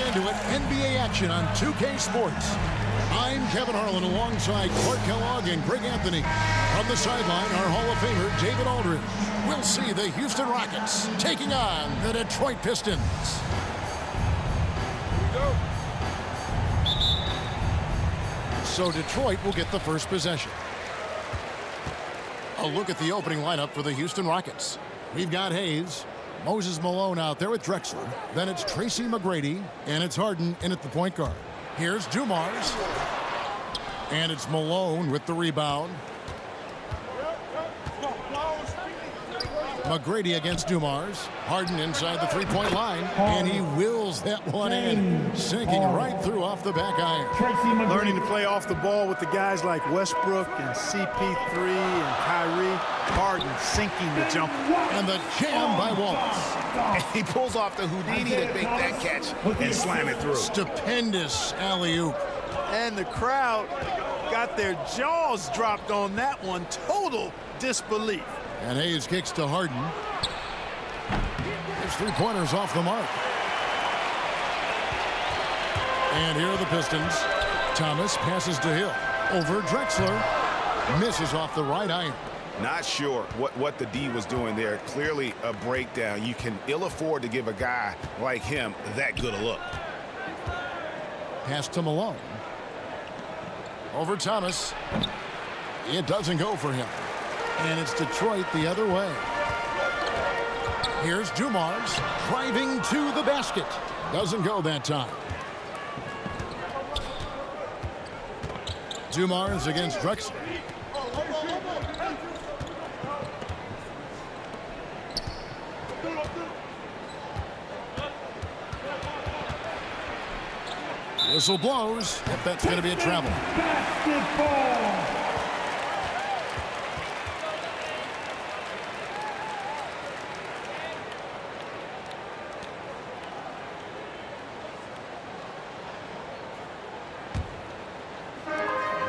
into it. NBA action on 2K Sports. I'm Kevin Harlan alongside Clark Kellogg and Greg Anthony. From the sideline, our Hall of Famer, David Aldridge. We'll see the Houston Rockets taking on the Detroit Pistons. Here we go. So Detroit will get the first possession. A look at the opening lineup for the Houston Rockets. We've got Hayes, Moses Malone out there with Drexler. Then it's Tracy McGrady, and it's Harden in at the point guard. Here's Dumars. And it's Malone with the rebound. McGrady against Dumars. Harden inside the three-point line. And he wills that one in. Sinking right through off the back iron. Learning to play off the ball with the guys like Westbrook and CP3 and Kyrie. Harden sinking the jumper. And the jam by Wallace. He pulls off the Houdini to make that catch and slam it through. Stupendous alley-oop. And the crowd got their jaws dropped on that one. Total disbelief. And Hayes kicks to Harden. His three-pointers off the mark. And here are the Pistons. Thomas passes to Hill. Over Drexler. Misses off the right iron. Not sure what the D was doing there. Clearly a breakdown. You can ill afford to give a guy like him that good a look. Pass to Malone. Over Thomas. It doesn't go for him. And it's Detroit the other way. Here's Dumars driving to the basket. Doesn't go that time. Dumars against Drexler. Whistle blows if that's going to be a travel. Basketball.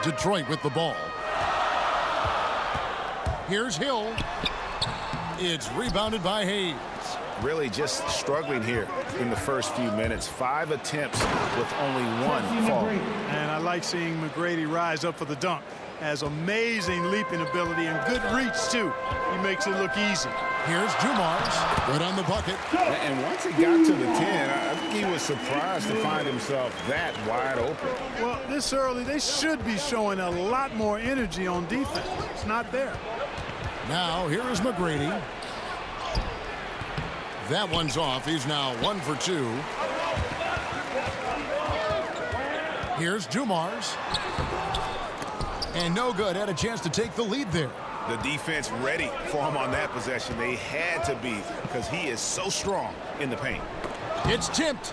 Detroit with the ball. Here's Hill. It's rebounded by Hayes. Really just struggling here in the first few minutes. 5 attempts with only one fall. And I like seeing McGrady rise up for the dunk. Has amazing leaping ability and good reach, too. He makes it look easy. Here's Dumars. Good on the bucket. And once he got to the 10, I think he was surprised to find himself that wide open. Well, this early, they should be showing a lot more energy on defense. It's not there. Now, here is McGrady. That one's off. He's now 1 for 2. Here's Dumars. And no good. Had a chance to take the lead there. The defense ready for him on that possession. They had to be because he is so strong in the paint. It's tipped.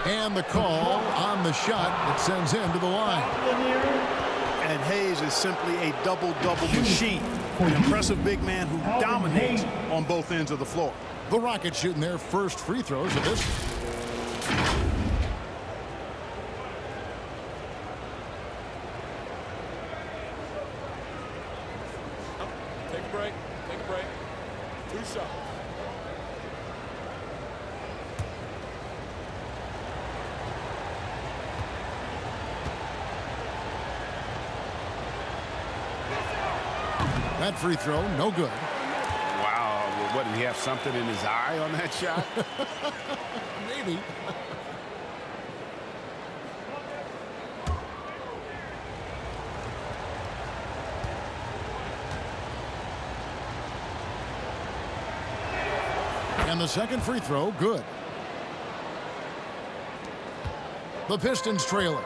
And the call on the shot that sends him to the line. And Hayes is simply a double-double machine. An impressive big man who dominates on both ends of the floor. The Rockets shooting their first free throws of this. Take a break. Take a break. 2 shots. That free throw, no good. Wow. Well, what, did he have something in his eye on that shot? Maybe. And the second free throw, good. The Pistons trailing.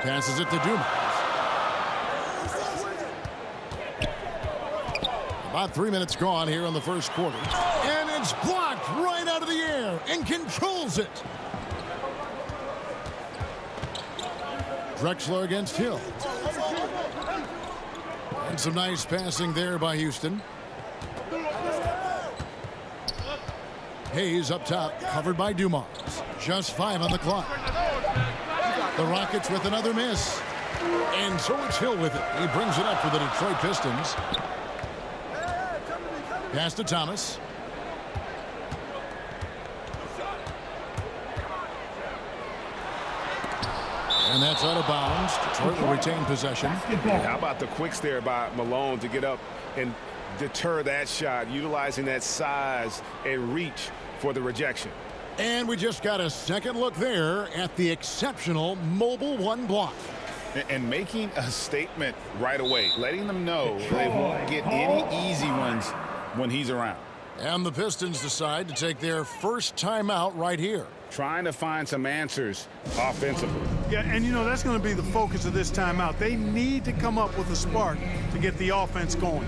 Passes it to Dumars. About 3 minutes gone here in the first quarter. And it's blocked right out of the air and controls it. Drexler against Hill. And some nice passing there by Houston. Hayes up top, covered by Dumars. Just 5 on the clock. The Rockets with another miss. And so it's Hill with it. He brings it up for the Detroit Pistons. Pass to Thomas. And that's out of bounds. Detroit will retain possession. How about the quicks there by Malone to get up and deter that shot, utilizing that size and reach for the rejection. And we just got a second look there at the exceptional mobile one block. And making a statement right away, letting them know they won't get any easy ones when he's around. And the Pistons decide to take their first timeout right here. Trying to find some answers offensively. Yeah, and you know, that's going to be the focus of this timeout. They need to come up with a spark to get the offense going.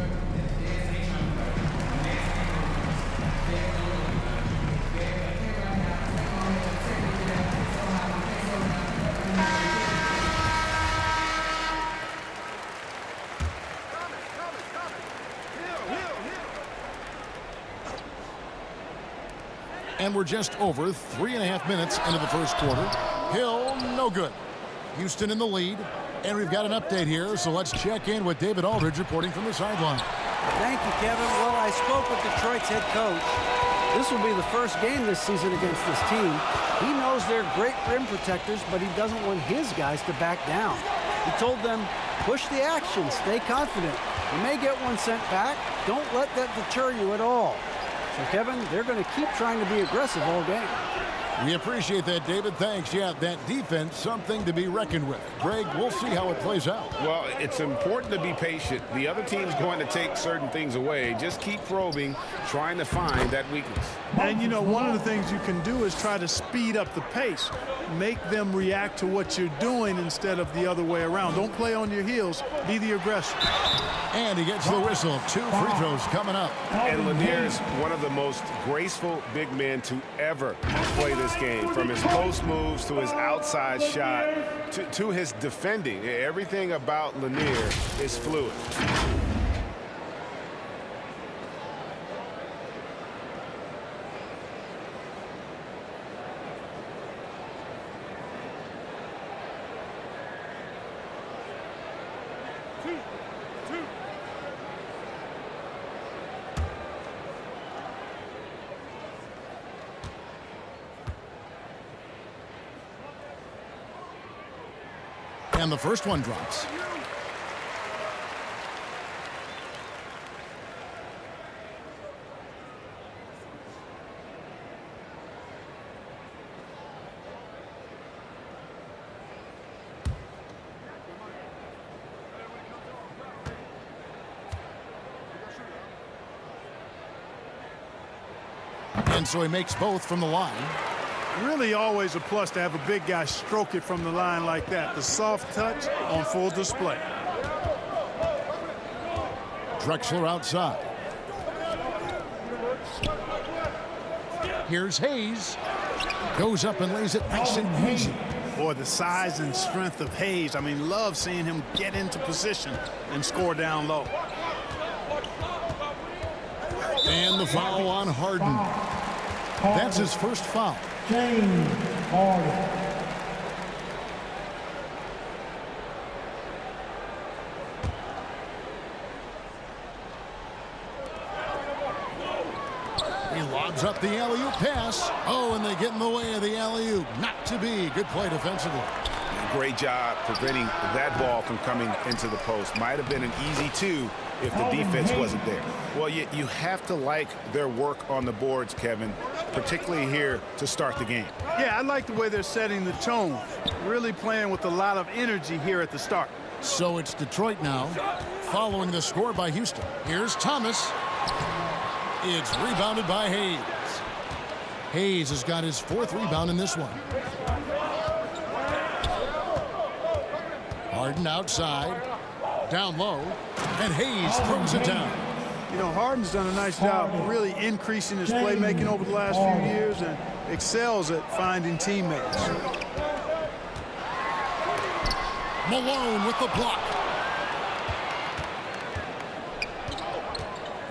And we're just over 3.5 minutes into the first quarter. Hill, no good. Houston in the lead. And we've got an update here, so let's check in with David Aldridge reporting from the sideline. Thank you, Kevin. Well, I spoke with Detroit's head coach. This will be the first game this season against this team. He knows they're great rim protectors, but he doesn't want his guys to back down. He told them, push the action, stay confident. You may get one sent back. Don't let that deter you at all. So, Kevin, they're going to keep trying to be aggressive all game. We appreciate that, David. Thanks. Yeah, that defense, something to be reckoned with. Greg, we'll see how it plays out. Well, it's important to be patient. The other team's going to take certain things away. Just keep probing, trying to find that weakness. And, you know, one of the things you can do is try to speed up the pace. Make them react to what you're doing instead of the other way around. Don't play on your heels. Be the aggressor. And he gets the whistle. 2 free throws coming up. And Lanier's one of the most graceful big men to ever play this game. From his post moves to his outside shot to his defending. Everything about Lanier is fluid. And the first one drops. And so he makes both from the line. Really always a plus to have a big guy stroke it from the line like that. The soft touch on full display. Drexler outside. Here's Hayes. Goes up and lays it nice and easy. Boy, the size and strength of Hayes. I mean, love seeing him get into position and score down low. And the foul on Harden. That's his first foul. James Harden. He lobs up the alley-oop pass. Oh, and they get in the way of the alley-oop. Not to be. Good play defensively. Great job preventing that ball from coming into the post. Might have been an easy 2 if the defense wasn't there. Well, you have to like their work on the boards, Kevin, particularly here to start the game. Yeah, I like the way they're setting the tone. Really playing with a lot of energy here at the start. So it's Detroit now, following the score by Houston. Here's Thomas. It's rebounded by Hayes. Hayes has got his 4th rebound in this one. Harden outside, down low, and Hayes throws it down. You know, Harden's done a nice job really increasing his playmaking over the last few years and excels at finding teammates. Malone with the block.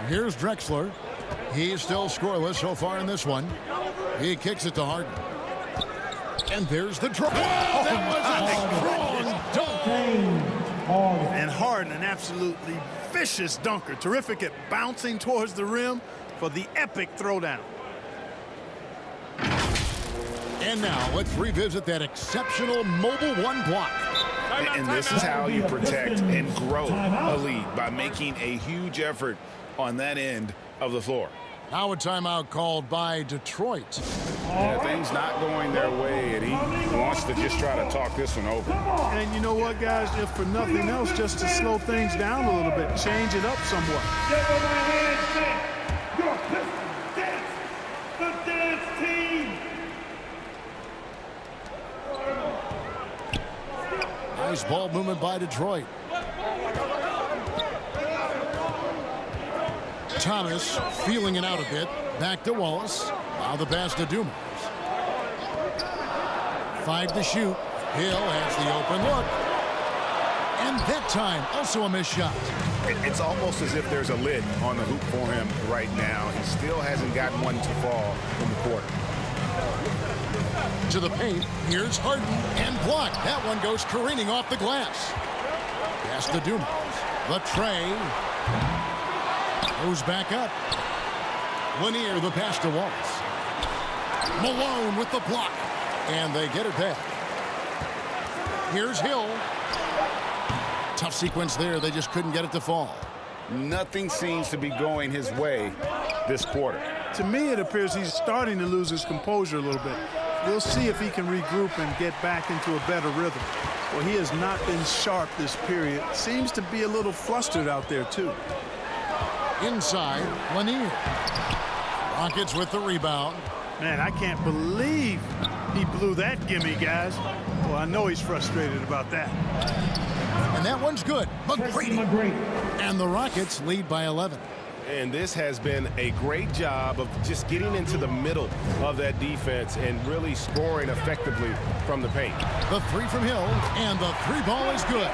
Here's Drexler. He's still scoreless so far in this one. He kicks it to Harden. And there's the draw. That was a strong dunk. And Harden, an absolutely vicious dunker. Terrific at bouncing towards the rim for the epic throwdown. And now let's revisit that exceptional mobile one block. And this is how you protect and grow a lead, by making a huge effort on that end of the floor. Now a timeout called by Detroit. Yeah, things not going their way, and he wants to just try to talk this one over. And you know what, guys? If for nothing else, just to slow things down a little bit, change it up somewhat. Your Pistons dance, the dance team. Nice ball movement by Detroit. Thomas feeling it out a bit. Back to Wallace. Now the pass to Dumas. 5 to shoot. Hill has the open look. And that time, also a missed shot. It's almost as if there's a lid on the hoop for him right now. He still hasn't gotten one to fall in the quarter. To the paint. Here's Harden. And blocked. That one goes careening off the glass. Pass to Dumas. The tray. Goes back up. Lanier, the pass to Wallace. Malone with the block. And they get it back. Here's Hill. Tough sequence there. They just couldn't get it to fall. Nothing seems to be going his way this quarter. To me, it appears he's starting to lose his composure a little bit. We'll see if he can regroup and get back into a better rhythm. Well, he has not been sharp this period. Seems to be a little flustered out there, too. Inside, Lanier. Rockets with the rebound. Man, I can't believe he blew that gimme, guys. Well, I know he's frustrated about that. And that one's good. McGrady. And the Rockets lead by 11. And this has been a great job of just getting into the middle of that defense and really scoring effectively from the paint. The 3 from Hill, and the 3 ball is good.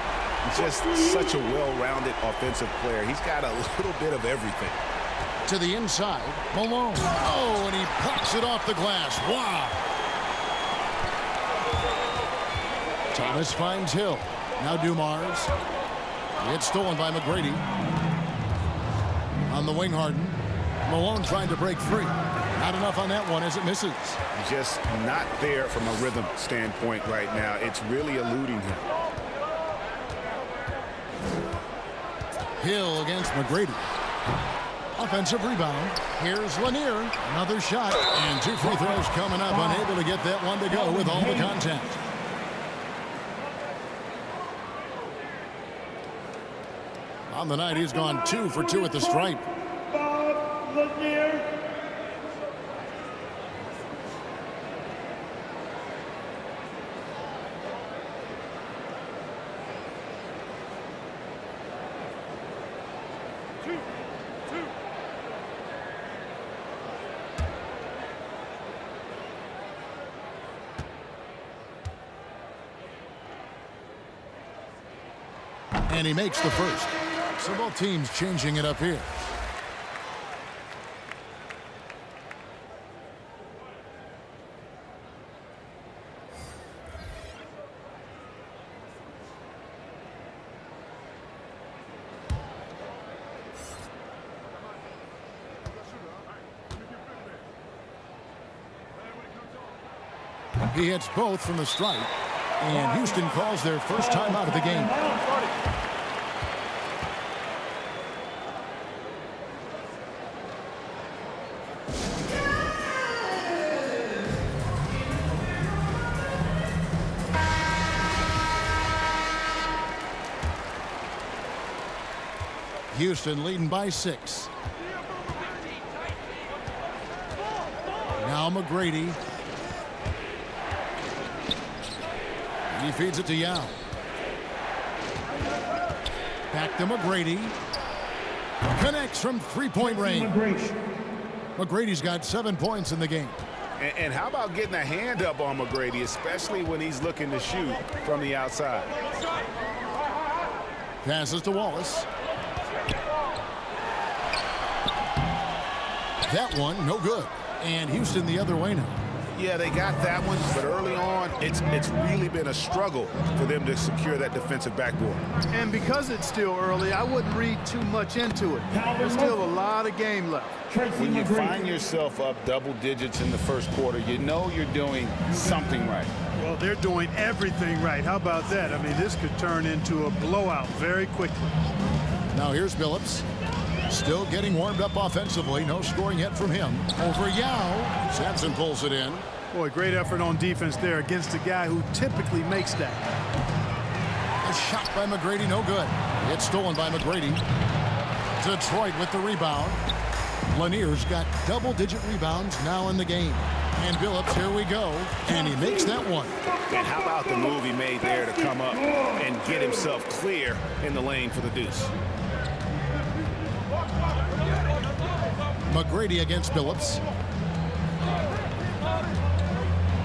Just such a well-rounded offensive player. He's got a little bit of everything. To the inside, Malone. Oh, and he pops it off the glass. Wow. Thomas finds Hill. Now Dumars. It's stolen by McGrady. On the wing, Harden. Malone trying to break free. Not enough on that one as it misses. Just not there from a rhythm standpoint right now. It's really eluding him. Hill against McGrady. Offensive rebound. Here's Lanier. Another shot. And 2 free throws coming up. Unable to get that one to go with all the contact. On the night, he's gone 2 for 2 at the stripe. Bob Lanier. And he makes the first. So both teams changing it up here. He hits both from the stripe, and Houston calls their first time out of the game. Houston leading by 6. Now McGrady. He feeds it to Yao. Back to McGrady. Connects from 3-point range. McGrady's got 7 points in the game. And how about getting a hand up on McGrady, especially when he's looking to shoot from the outside. Passes to Wallace. That one, no good. And Houston the other way now. Yeah, they got that one, but early on, it's really been a struggle for them to secure that defensive backboard. And because it's still early, I wouldn't read too much into it. There's still a lot of game left. When you find yourself up double digits in the first quarter, you know you're doing something right. Well, they're doing everything right. How about that? I mean, this could turn into a blowout very quickly. Now here's Billups. Still getting warmed up offensively. No scoring yet from him. Over Yao. Sampson pulls it in. Boy, great effort on defense there against a guy who typically makes that. A shot by McGrady, no good. It's stolen by McGrady. Detroit with the rebound. Lanier's got double-digit rebounds now in the game. And Billups, here we go. And he makes that one. And how about the move he made there to come up and get himself clear in the lane for the deuce? McGrady against Billups.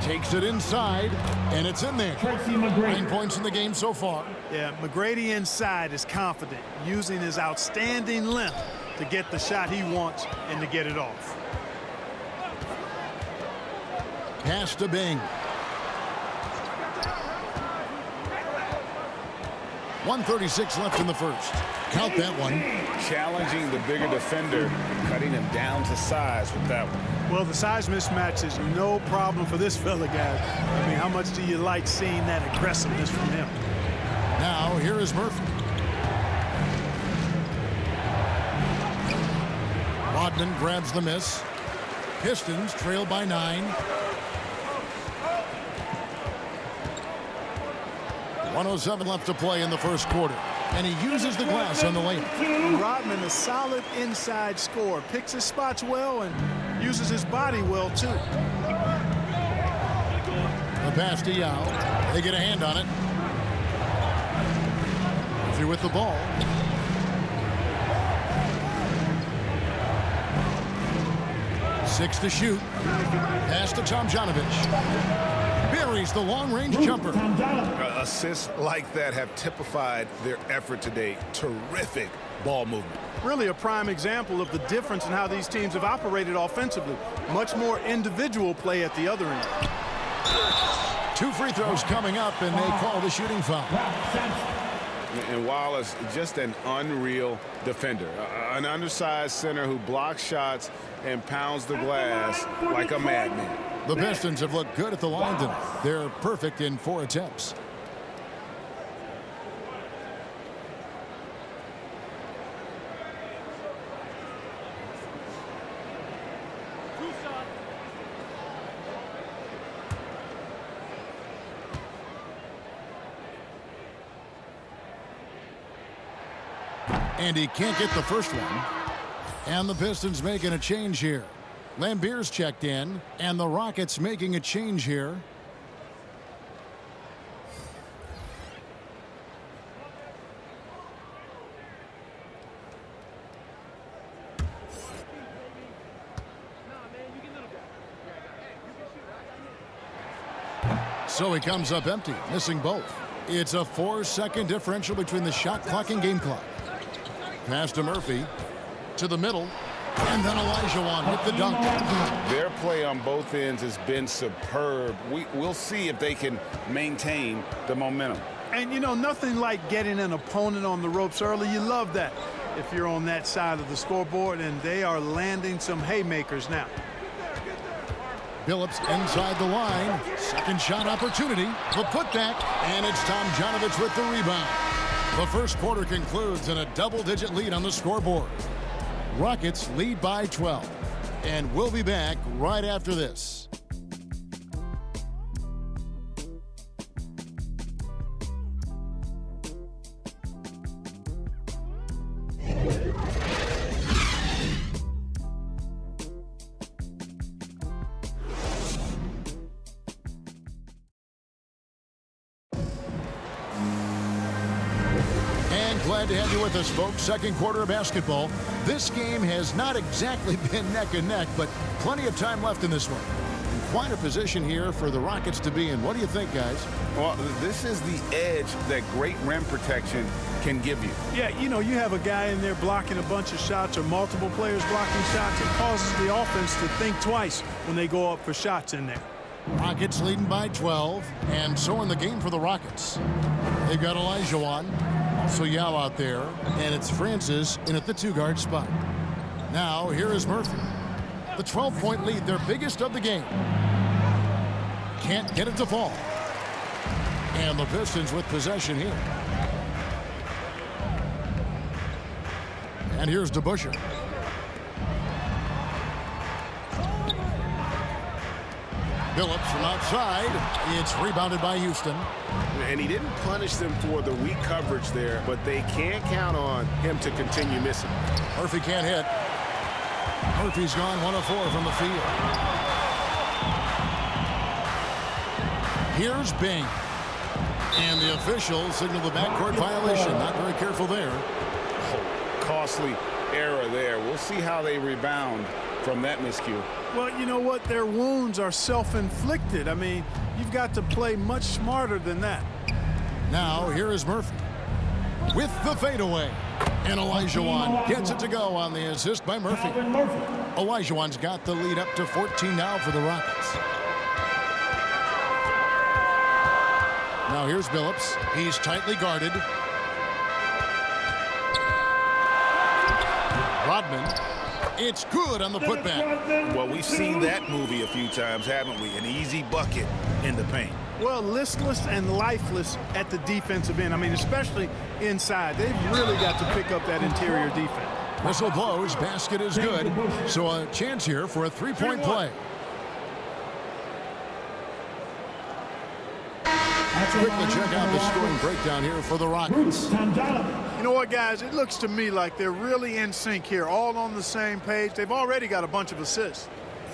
Takes it inside, and it's in there. 9 points in the game so far. Yeah, McGrady inside is confident, using his outstanding length to get the shot he wants and to get it off. Pass to Bing. 1:36 left in the first. Count that one. Challenging the bigger defender, cutting him down to size with that one. Well, the size mismatch is no problem for this fella, guys. I mean, how much do you like seeing that aggressiveness from him? Now, here is Murphy. Rodman grabs the miss. Pistons trail by 9. 1:07 left to play in the first quarter. And he uses the glass on the lane. Rodman, a solid inside scorer, picks his spots well and uses his body well, too. The pass to Yao. They get a hand on it. Through with the ball. Six to shoot. Pass to Tomjanovich. Buries the long-range jumper. Assists like that have typified their effort today. Terrific ball movement. Really a prime example of the difference in how these teams have operated offensively. Much more individual play at the other end. 2 free throws coming up, and they call the shooting foul. And Wallace, just an unreal defender. An undersized center who blocks shots and pounds the glass like a madman. The Pistons have looked good at the line tonight. They're perfect in 4 attempts. And he can't get the first one. And the Pistons making a change here. Lambier's checked in, and the Rockets making a change here. So he comes up empty, missing both. It's a 4-second differential between the shot clock and game clock. Pass to Murphy, to the middle, and then Olajuwon with the dunk. Their play on both ends has been superb. We'll see if they can maintain the momentum. And, you know, nothing like getting an opponent on the ropes early. You love that if you're on that side of the scoreboard, and they are landing some haymakers now. Billups inside the line. Second shot opportunity. The putback, and it's Tomjanovich with the rebound. The first quarter concludes in a double-digit lead on the scoreboard. Rockets lead by 12. And we'll be back right after this. Glad to have you with us, folks. Second quarter of basketball. This game has not exactly been neck and neck, but plenty of time left in this one. Quite a position here for the Rockets to be in. What do you think, guys? Well, this is the edge that great rim protection can give you. Yeah, you know, you have a guy in there blocking a bunch of shots or multiple players blocking shots. It causes the offense to think twice when they go up for shots in there. Rockets leading by 12, and so in the game for the Rockets. They've got Olajuwon, also Yao out there, and it's Francis in at the 2-guard spot. Now here is Murphy. The 12-point lead, their biggest of the game. Can't get it to fall. And the Pistons with possession here. And here's DeBusschere. Phillips from outside. It's rebounded by Houston. And he didn't punish them for the weak coverage there, but they can't count on him to continue missing. Murphy can't hit. Murphy's gone 1 of 4 from the field. Here's Bing. And the officials signal the backcourt violation. Not very careful there. Oh, costly error there. We'll see how they rebound from that miscue. Well, you know what? Their wounds are self-inflicted. I mean, you've got to play much smarter than that. Now, here is Murphy with the fadeaway. And Olajuwon gets it to go on the assist by Murphy. Olajuwon's got the lead up to 14 now for the Rockets. Now here's Phillips. He's tightly guarded. Rodman. It's good on the putback. Well, we've seen that movie a few times, haven't we? An easy bucket in the paint. Well, listless and lifeless at the defensive end. I mean, especially inside. They've really got to pick up that interior defense. Whistle blows. Basket is good. So a chance here for a 3-point play. Quickly check out the scoring breakdown here for the Rockets. You know what, guys? It looks to me like they're really in sync here, all on the same page. They've already got a bunch of assists.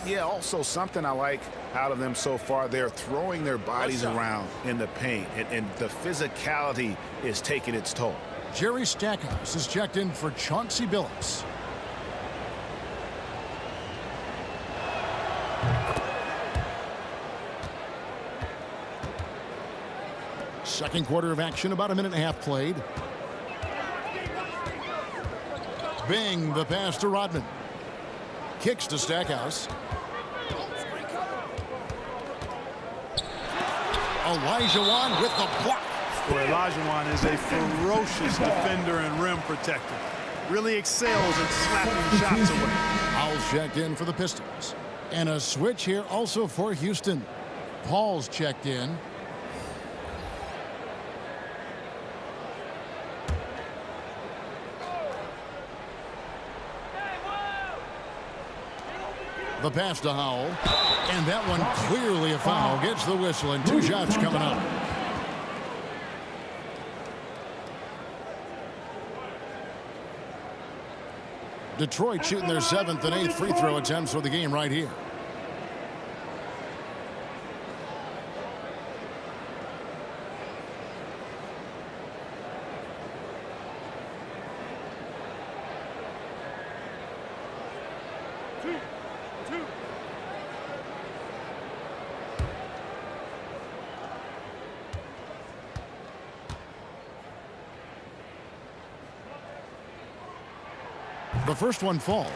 Yeah, also something I like out of them so far, they're throwing their bodies around in the paint, and the physicality is taking its toll. Jerry Stackhouse is checked in for Chauncey Billups. Second quarter of action, about a minute and a half played. Bing, the pass to Rodman. Kicks to Stackhouse. Olajuwon with the block. Boy, Olajuwon is a ferocious defender and rim protector. Really excels at slapping shots away. Paul's checked in for the Pistons. And a switch here also for Houston. Paul's checked in. The pass to Howell. And that one clearly a foul. Gets the whistle and 2 shots coming up. Detroit shooting their 7th and 8th free throw attempts for the game right here. The first one falls.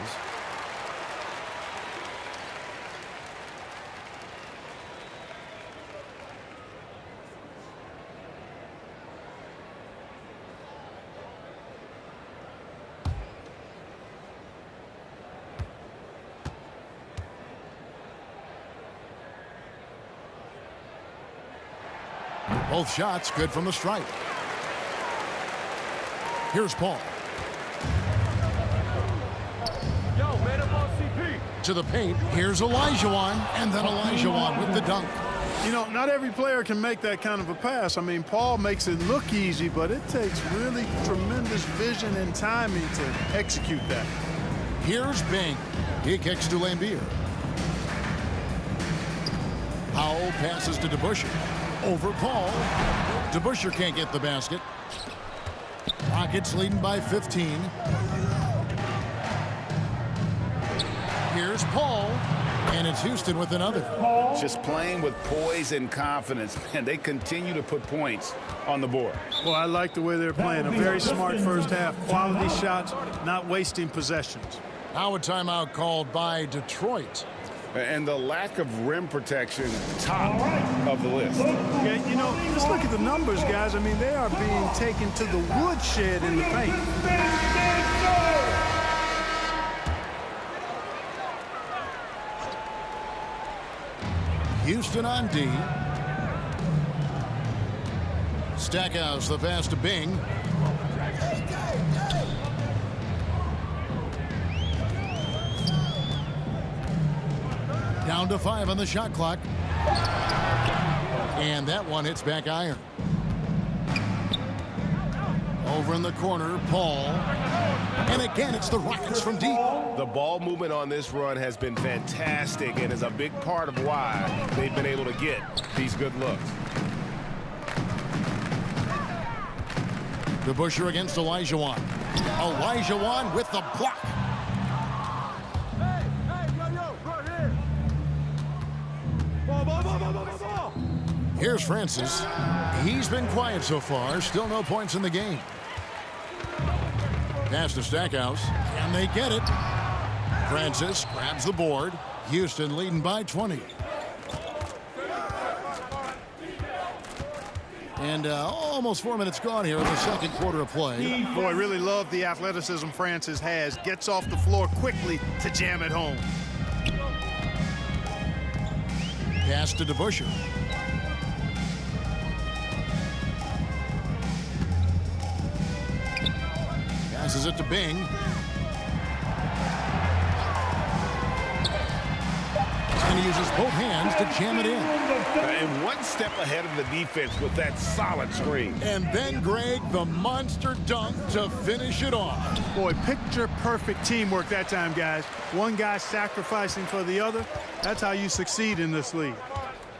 Both shots good from the stripe. Here's Paul. To the paint. Here's Olajuwon, and then Olajuwon with the dunk. You know, not every player can make that kind of a pass. I mean, Paul makes it look easy, but it takes really tremendous vision and timing to execute that. Here's Bing. He kicks to Lambier. Powell passes to DeBusschere. Over Paul. DeBusschere can't get the basket. Rockets leading by 15. Here's Paul, and it's Houston with another. Just playing with poise and confidence, and they continue to put points on the board. Well, I like the way they're playing. A very smart first half. Quality shots, not wasting possessions. Now a timeout called by Detroit. And the lack of rim protection, top of the list. Yeah, you know, just look at the numbers, guys. I mean, they are being taken to the woodshed in the paint. Houston on D. Stackhouse, the pass to Bing. Down to 5 on the shot clock. And that one hits back iron. Over in the corner, Paul. And again, it's the Rockets from deep. The ball movement on this run has been fantastic and is a big part of why they've been able to get these good looks. DeBusschere against Olajuwon. Olajuwon with the block. Here's Francis. He's been quiet so far. Still no points in the game. Pass to Stackhouse. Can they get it? Francis grabs the board. Houston leading by 20. And almost 4 minutes gone here in the second quarter of play. Boy, really love the athleticism Francis has. Gets off the floor quickly to jam it home. Pass to DeBusschere. Passes it to Bing. And he uses both hands to jam it in. And one step ahead of the defense with that solid screen. And then, Greg, the monster dunk to finish it off. Boy, picture-perfect teamwork that time, guys. One guy sacrificing for the other. That's how you succeed in this league.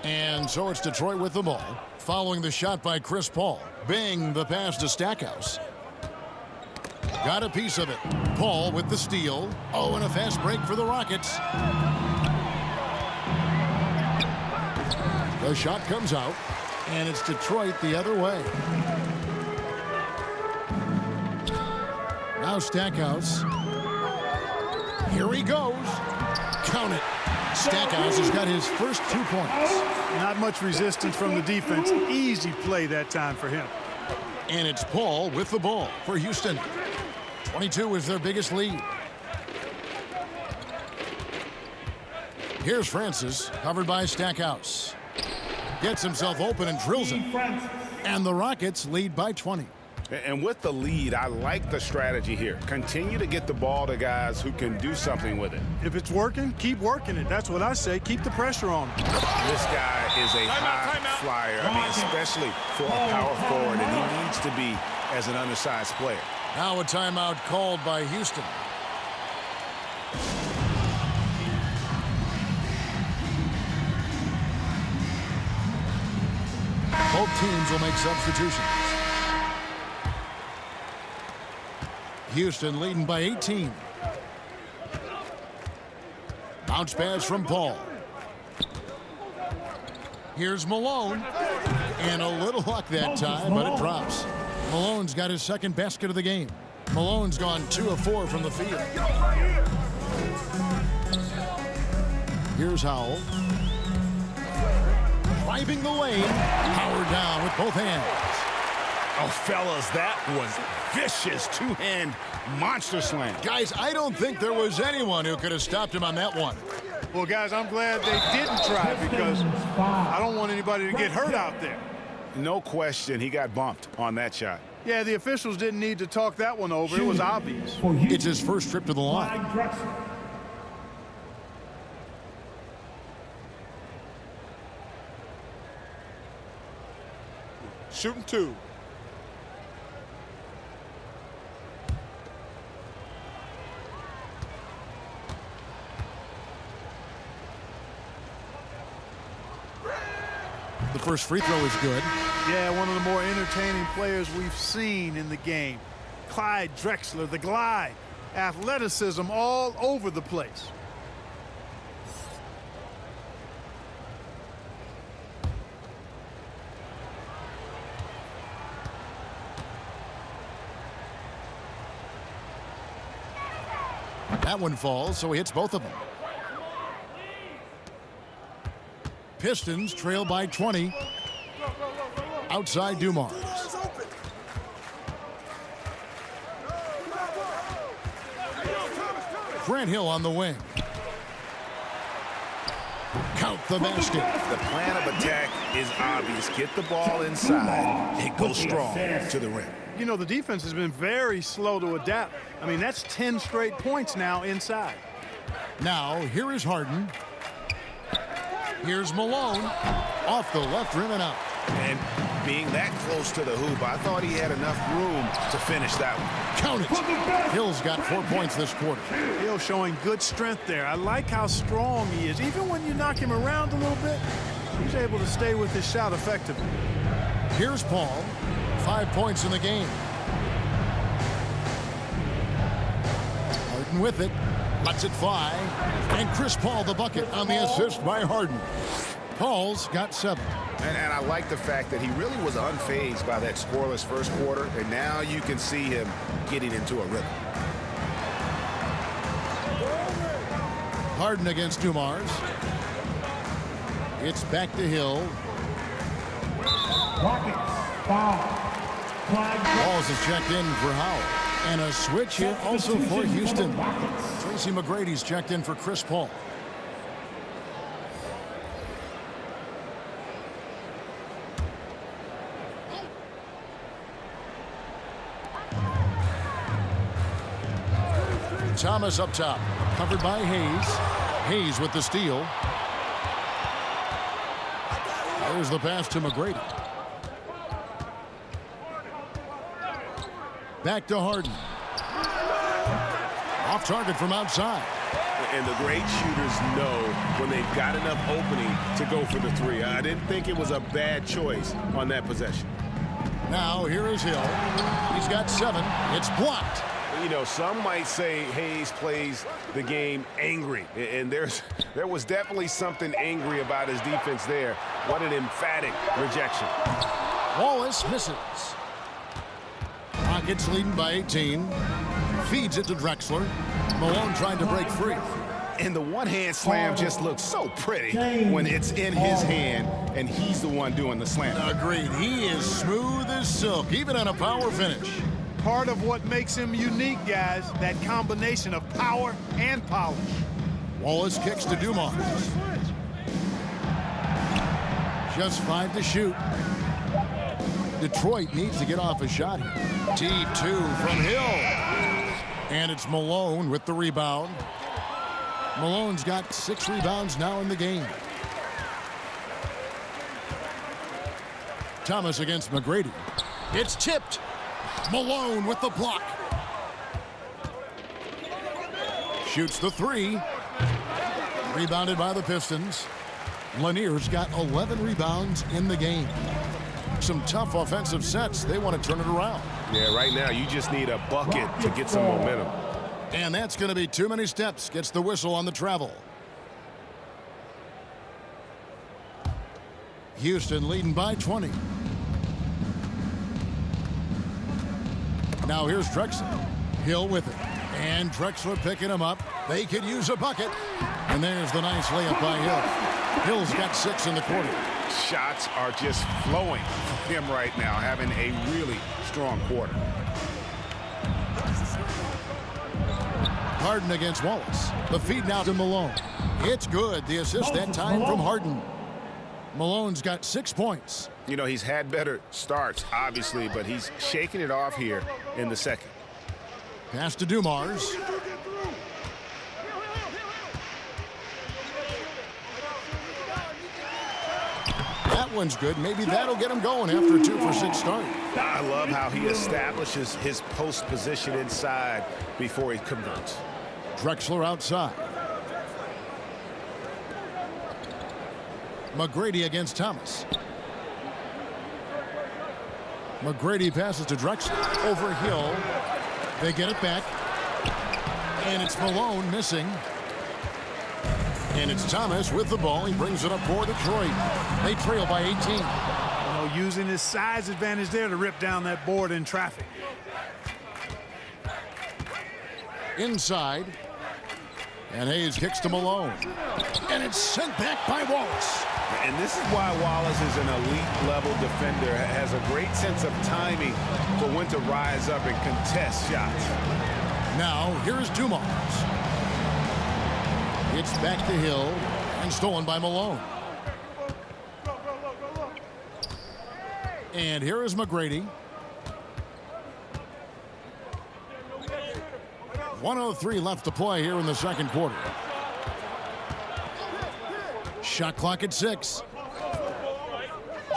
And so it's Detroit with the ball. Following the shot by Chris Paul. Bing, the pass to Stackhouse. Got a piece of it. Paul with the steal. Oh, and a fast break for the Rockets. The shot comes out, and it's Detroit the other way. Now Stackhouse. Here he goes. Count it. Stackhouse has got his first 2 points. Not much resistance from the defense. Easy play that time for him. And it's Paul with the ball for Houston. 22 is their biggest lead. Here's Francis, covered by Stackhouse. Gets himself open and drills it. And the Rockets lead by 20. And with the lead, I like the strategy here. Continue to get the ball to guys who can do something with it. If it's working, keep working it. That's what I say. Keep the pressure on him. This guy is a high flyer. I mean, especially for a power forward, and he needs to be as an undersized player. Now a timeout called by Houston. Both teams will make substitutions. Houston leading by 18. Bounce pass from Paul. Here's Malone. And a little luck that time, but it drops. Malone's got his second basket of the game. Malone's gone 2 of 4 from the field. Here's Howell. Driving the lane. Powered down with both hands. Oh, fellas, that was vicious two-hand monster slam. Guys, I don't think there was anyone who could have stopped him on that one. Well, guys, I'm glad they didn't try because I don't want anybody to get hurt out there. No question, he got bumped on that shot. Yeah, the officials didn't need to talk that one over. It was obvious. It's his first trip to the line. Shooting 2. The first free throw is good. Yeah, one of the more entertaining players we've seen in the game. Clyde Drexler, the glide. Athleticism all over the place. That one falls, so he hits both of them. Pistons trail by 20. Outside Dumars. Grant Hill on the wing. Count the basket. The plan of attack is obvious. Get the ball inside and go strong to the rim. You know, the defense has been very slow to adapt. I mean, that's 10 straight points now inside. Now, here is Harden. Here's Malone. Off the left rim and out. And being that close to the hoop, I thought he had enough room to finish that one. Count it. Hill's got 4 points this quarter. Hill showing good strength there. I like how strong he is. Even when you knock him around a little bit, he's able to stay with his shot effectively. Here's Paul. 5 points in the game. Harden with it. Lets it fly. And Chris Paul the bucket on the assist by Harden. Paul's got 7. And I like the fact that he really was unfazed by that scoreless first quarter. And now you can see him getting into a rhythm. Harden against Dumars. It's back to Hill. Balls is checked in for Howell. And a switch here also for Houston. Tracy McGrady's checked in for Chris Paul. Thomas up top, covered by Hayes. Hayes with the steal. There's the pass to McGrady. Back to Harden. Off target from outside. And the great shooters know when they've got enough opening to go for the three. I didn't think it was a bad choice on that possession. Now here is Hill. He's got 7. It's blocked. You know, some might say Hayes plays the game angry, and there was definitely something angry about his defense there. What an emphatic rejection. Wallace misses. Rockets leading by 18. Feeds it to Drexler. Malone trying to break free. And the one-hand slam just looks so pretty when it's in his hand and he's the one doing the slam. Agreed. He is smooth as silk, even on a power finish. Part of what makes him unique, guys, that combination of power and polish. Wallace kicks to Dumars. Just 5 to shoot. Detroit needs to get off a shot here. Deep 2 from Hill. And it's Malone with the rebound. Malone's got 6 rebounds now in the game. Thomas against McGrady. It's tipped. Malone with the block. Shoots the 3. Rebounded by the Pistons. Lanier's got 11 rebounds in the game. Some tough offensive sets. They want to turn it around. Yeah, right now you just need a bucket to get some momentum. And that's going to be too many steps. Gets the whistle on the travel. Houston leading by 20. Now here's Drexler. Hill with it. And Drexler picking him up. They could use a bucket. And there's the nice layup by Hill. Hill's got 6 in the quarter. Shots are just flowing for him right now, having a really strong quarter. Harden against Wallace. The feed now to Malone. It's good. The assist that time from Harden. Malone's got 6 points. You know, he's had better starts, obviously, but he's shaking it off here in the second. Pass to Dumars. That one's good. Maybe that'll get him going after a 2-for-6 start. I love how he establishes his post position inside before he converts. Drexler outside. McGrady against Thomas. McGrady passes to Drexler. Over Hill. They get it back. And it's Malone missing. And it's Thomas with the ball. He brings it up for Detroit. They trail by 18. You know, using his size advantage there to rip down that board in traffic. Inside. And Hayes kicks to Malone. And it's sent back by Wallace. And this is why Wallace is an elite-level defender, has a great sense of timing for when to rise up and contest shots. Now, here's Dumars. It's back to Hill and stolen by Malone. And here is McGrady. 1:03 left to play here in the second quarter. Shot clock at 6.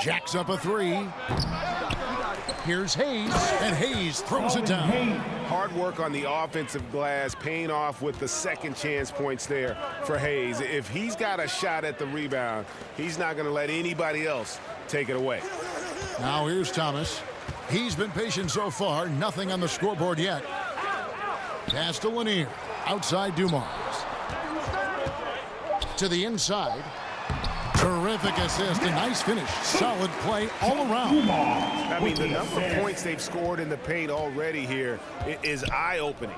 Jacks up a 3. Here's Hayes, and Hayes throws it down. Hard work on the offensive glass, paying off with the second chance points there for Hayes. If he's got a shot at the rebound, he's not going to let anybody else take it away. Now here's Thomas. He's been patient so far, nothing on the scoreboard yet. Pass to Lanier, outside Dumars. To the inside. Terrific assist, a nice finish. Solid play all around. I mean, the number of points they've scored in the paint already here is eye-opening.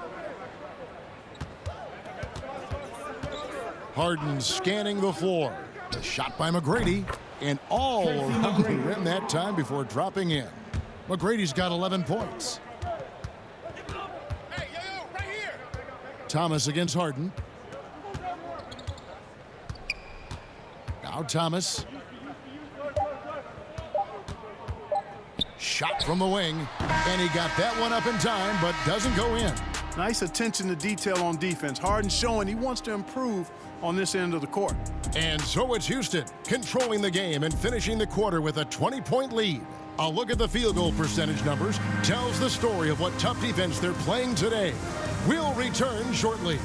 Harden scanning the floor. The shot by McGrady, and all around the rim that time before dropping in. McGrady's got 11 points. Thomas against Harden. Now Thomas. Shot from the wing, and he got that one up in time, but doesn't go in. Nice attention to detail on defense. Harden showing he wants to improve on this end of the court. And so it's Houston controlling the game and finishing the quarter with a 20-point lead. A look at the field goal percentage numbers tells the story of what tough defense they're playing today. We'll return shortly.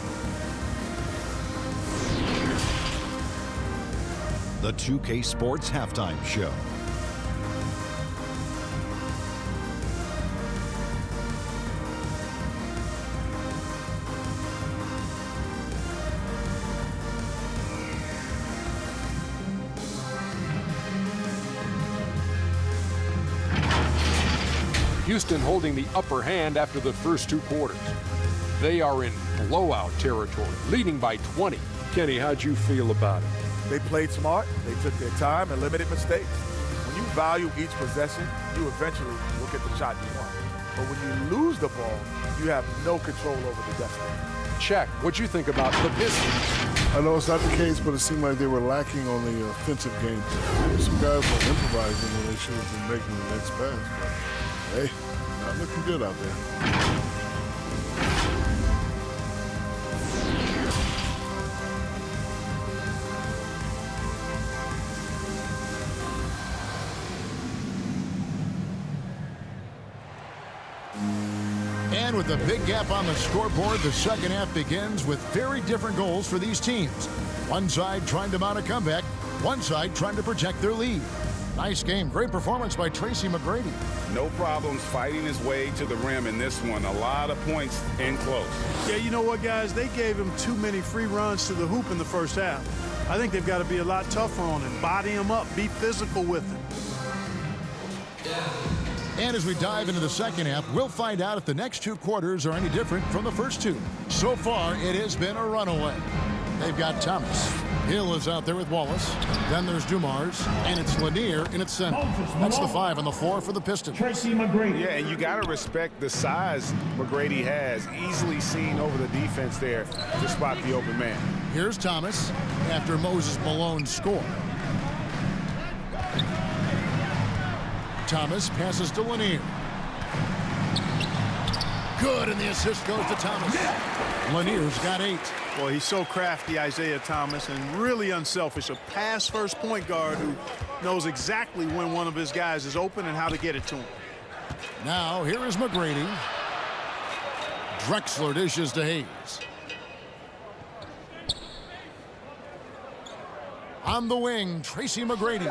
The 2K Sports Halftime Show. Houston holding the upper hand after the first two quarters. They are in blowout territory, leading by 20. Kenny, how'd you feel about it? They played smart, they took their time and limited mistakes. When you value each possession, you eventually will get the shot you want. But when you lose the ball, you have no control over the destiny. Check. What'd you think about the Pistons? I know it's not the case, but it seemed like they were lacking on the offensive game. Some guys were improvising when they should have been making the next pass. But, hey, not looking good out there. And with a big gap on the scoreboard, the second half begins with very different goals for these teams. One side trying to mount a comeback, one side trying to protect their lead. Nice game. Great performance by Tracy McGrady. No problems fighting his way to the rim in this one. A lot of points in close. Yeah, you know what, guys? They gave him too many free runs to the hoop in the first half. I think they've got to be a lot tougher on him. Body him up. Be physical with him. And as we dive into the second half, we'll find out if the next two quarters are any different from the first two. So far, it has been a runaway. They've got Thomas. Hill is out there with Wallace. Then there's Dumars, and it's Lanier in its center. That's the 5 and the 4 for the Pistons. Tracy McGrady. Yeah, and you got to respect the size McGrady has. Easily seen over the defense there to spot the open man. Here's Thomas after Moses Malone's score. Thomas passes to Lanier. Good, and the assist goes to Thomas. Lanier's got 8. Boy, he's so crafty, Isaiah Thomas, and really unselfish. A pass-first point guard who knows exactly when one of his guys is open and how to get it to him. Now, here is McGrady. Drexler dishes to Hayes. On the wing, Tracy McGrady.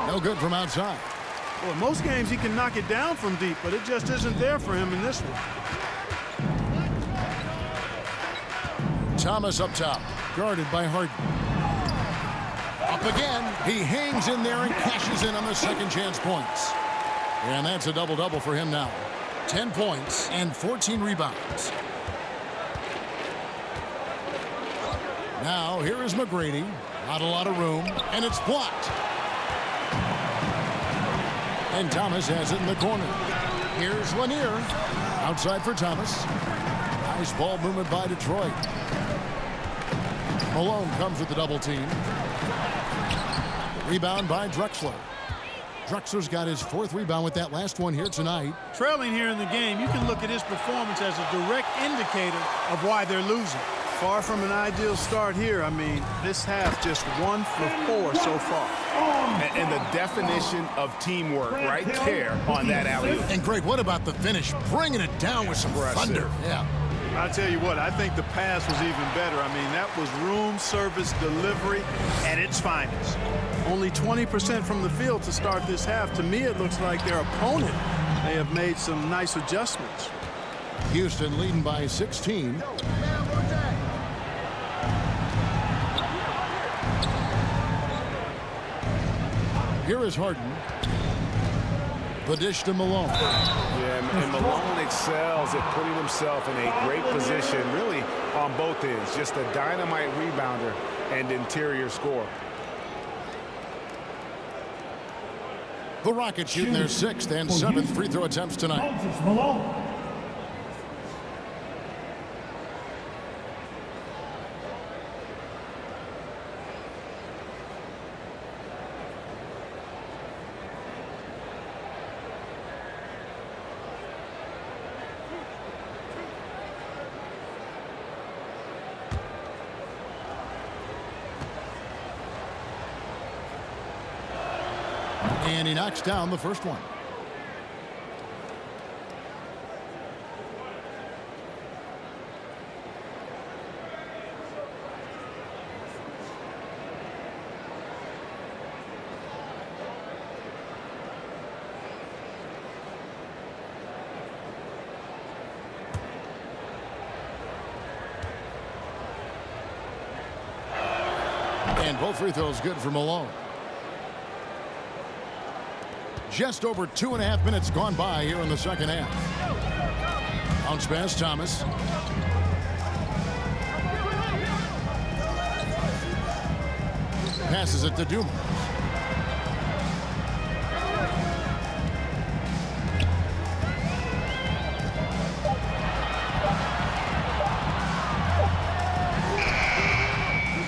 No good from outside. Well, in most games he can knock it down from deep, but it just isn't there for him in this one. Thomas up top, guarded by Harden. Up again, he hangs in there and cashes in on the second chance points. And that's a double-double for him now. 10 points and 14 rebounds. Now here is McGrady. Not a lot of room, and it's blocked. And Thomas has it in the corner. Here's Lanier. Outside for Thomas. Nice ball movement by Detroit. Malone comes with the double team. Rebound by Drexler. Drexler's got his 4th rebound with that last one here tonight. Trailing here in the game, you can look at his performance as a direct indicator of why they're losing. Far from an ideal start here. I mean, this half just 1 for 4 so far. And the definition of teamwork right there on that alley-oop. And Greg, what about the finish? Bringing it down with some thunder. Yeah. I'll tell you what, I think the pass was even better. I mean, that was room service delivery at its finest. Only 20% from the field to start this half. To me, it looks like their opponent may have made some nice adjustments. Houston leading by 16. Here is Harden. The dish to Malone. Yeah, and Malone excels at putting himself in a great position, really on both ends. Just a dynamite rebounder and interior scorer. The Rockets shooting their 6th and 7th free throw attempts tonight. Malone. And he knocks down the first one. And both free throws good for Malone. Just over 2.5 minutes gone by here in the second half. Bounce pass, Thomas. Passes it to Dumars.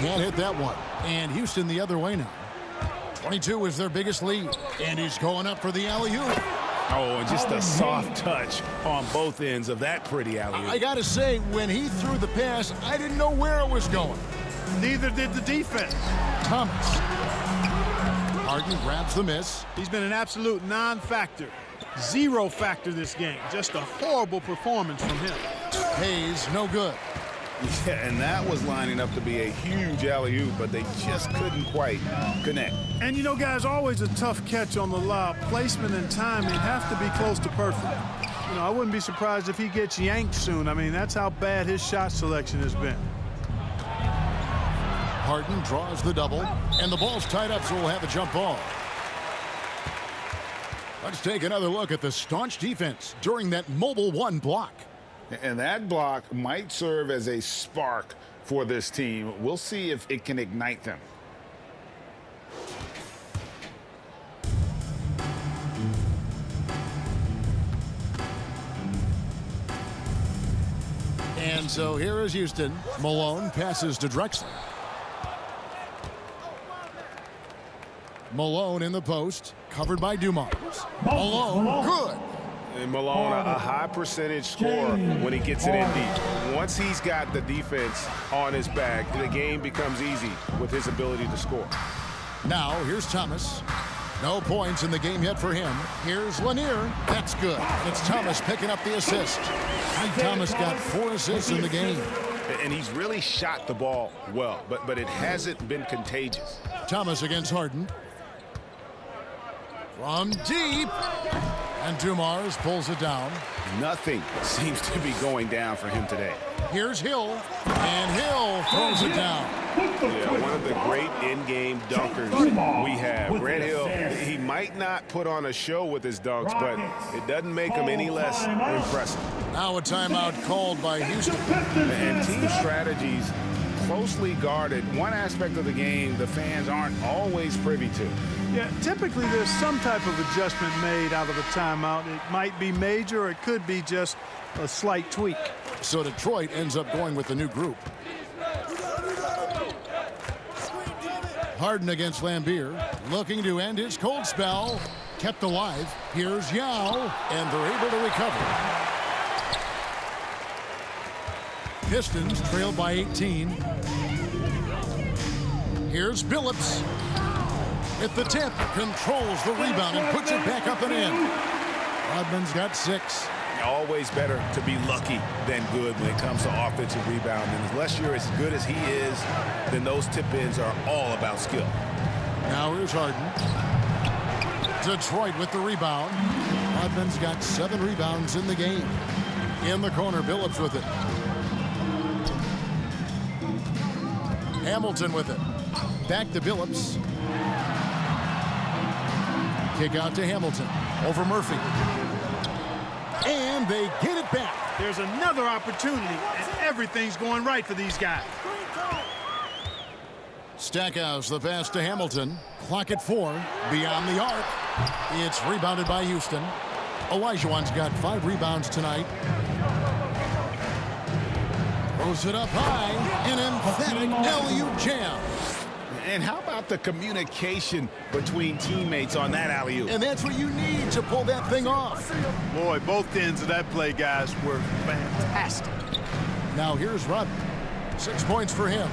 Can't hit that one. And Houston the other way now. 22 is their biggest lead. And he's going up for the alley-oop. Oh, and just a soft touch on both ends of that pretty alley-oop. I got to say, when he threw the pass, I didn't know where it was going. Neither did the defense. Thomas. Harden grabs the miss. He's been an absolute non-factor. Zero factor this game. Just a horrible performance from him. Hayes, no good. Yeah, and that was lining up to be a huge alley-oop, but they just couldn't quite connect. And you know, guys, always a tough catch on the lob. Placement and timing have to be close to perfect. You know, I wouldn't be surprised if he gets yanked soon. I mean, that's how bad his shot selection has been. Harden draws the double, and the ball's tied up, so we'll have a jump ball. Let's take another look at the staunch defense during that mobile 1 block. And that block might serve as a spark for this team. We'll see if it can ignite them. And so here is Houston. Malone passes to Drexler. Malone in the post, covered by Dumars. Malone, good. And Malone, a high percentage scorer when he gets it in deep. Once he's got the defense on his back, the game becomes easy with his ability to score. Now, here's Thomas. No points in the game yet for him. Here's Lanier. That's good. And it's Thomas picking up the assist. Thomas got 4 assists in the game. And he's really shot the ball well, but it hasn't been contagious. Thomas against Harden. From deep. And Dumars pulls it down. Nothing seems to be going down for him today. Here's Hill. And Hill throws it down. Yeah, one of the great in-game dunkers we have. Grant Hill, he might not put on a show with his dunks, but it doesn't make him any less impressive. Now a timeout called by Houston. And team strategies closely guarded. One aspect of the game the fans aren't always privy to. Yeah, typically there's some type of adjustment made out of a timeout. It might be major or it could be just a slight tweak. So Detroit ends up going with the new group. Harden against Lambeer, looking to end his cold spell. Kept alive. Here's Yao, and they're able to recover. Pistons trailed by 18. Here's Billups. At the tip, controls the rebound and puts it back up and in. Rodman's got 6. Always better to be lucky than good when it comes to offensive rebound. And unless you're as good as he is, then those tip-ins are all about skill. Now here's Harden. Detroit with the rebound. Rodman's got 7 rebounds in the game. In the corner, Billups with it. Hamilton with it. Back to Billups. Kick out to Hamilton. Over Murphy. And they get it back. There's another opportunity, and everything's going right for these guys. Stackhouse, the pass to Hamilton. Clock at 4. Beyond the arc. It's rebounded by Houston. Olajuwon's got 5 rebounds tonight. Throws it up high. An emphatic alley-oop jam. And how about the communication between teammates on that alley-oop? And that's what you need to pull that thing off. Boy, both ends of that play, guys, were fantastic. Now here's Rodman. 6 points for him.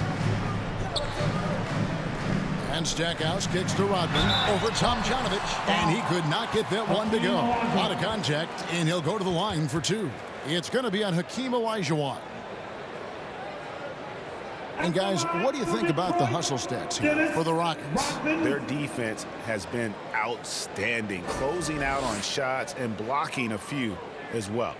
And Stackhouse kicks to Rodman over Tomjanovich. And he could not get that one to go. Out of contact, and he'll go to the line for 2. It's going to be on Hakeem Olajuwon. And guys, what do you think about the hustle stats here for the Rockets? Their defense has been outstanding, closing out on shots and blocking a few as well.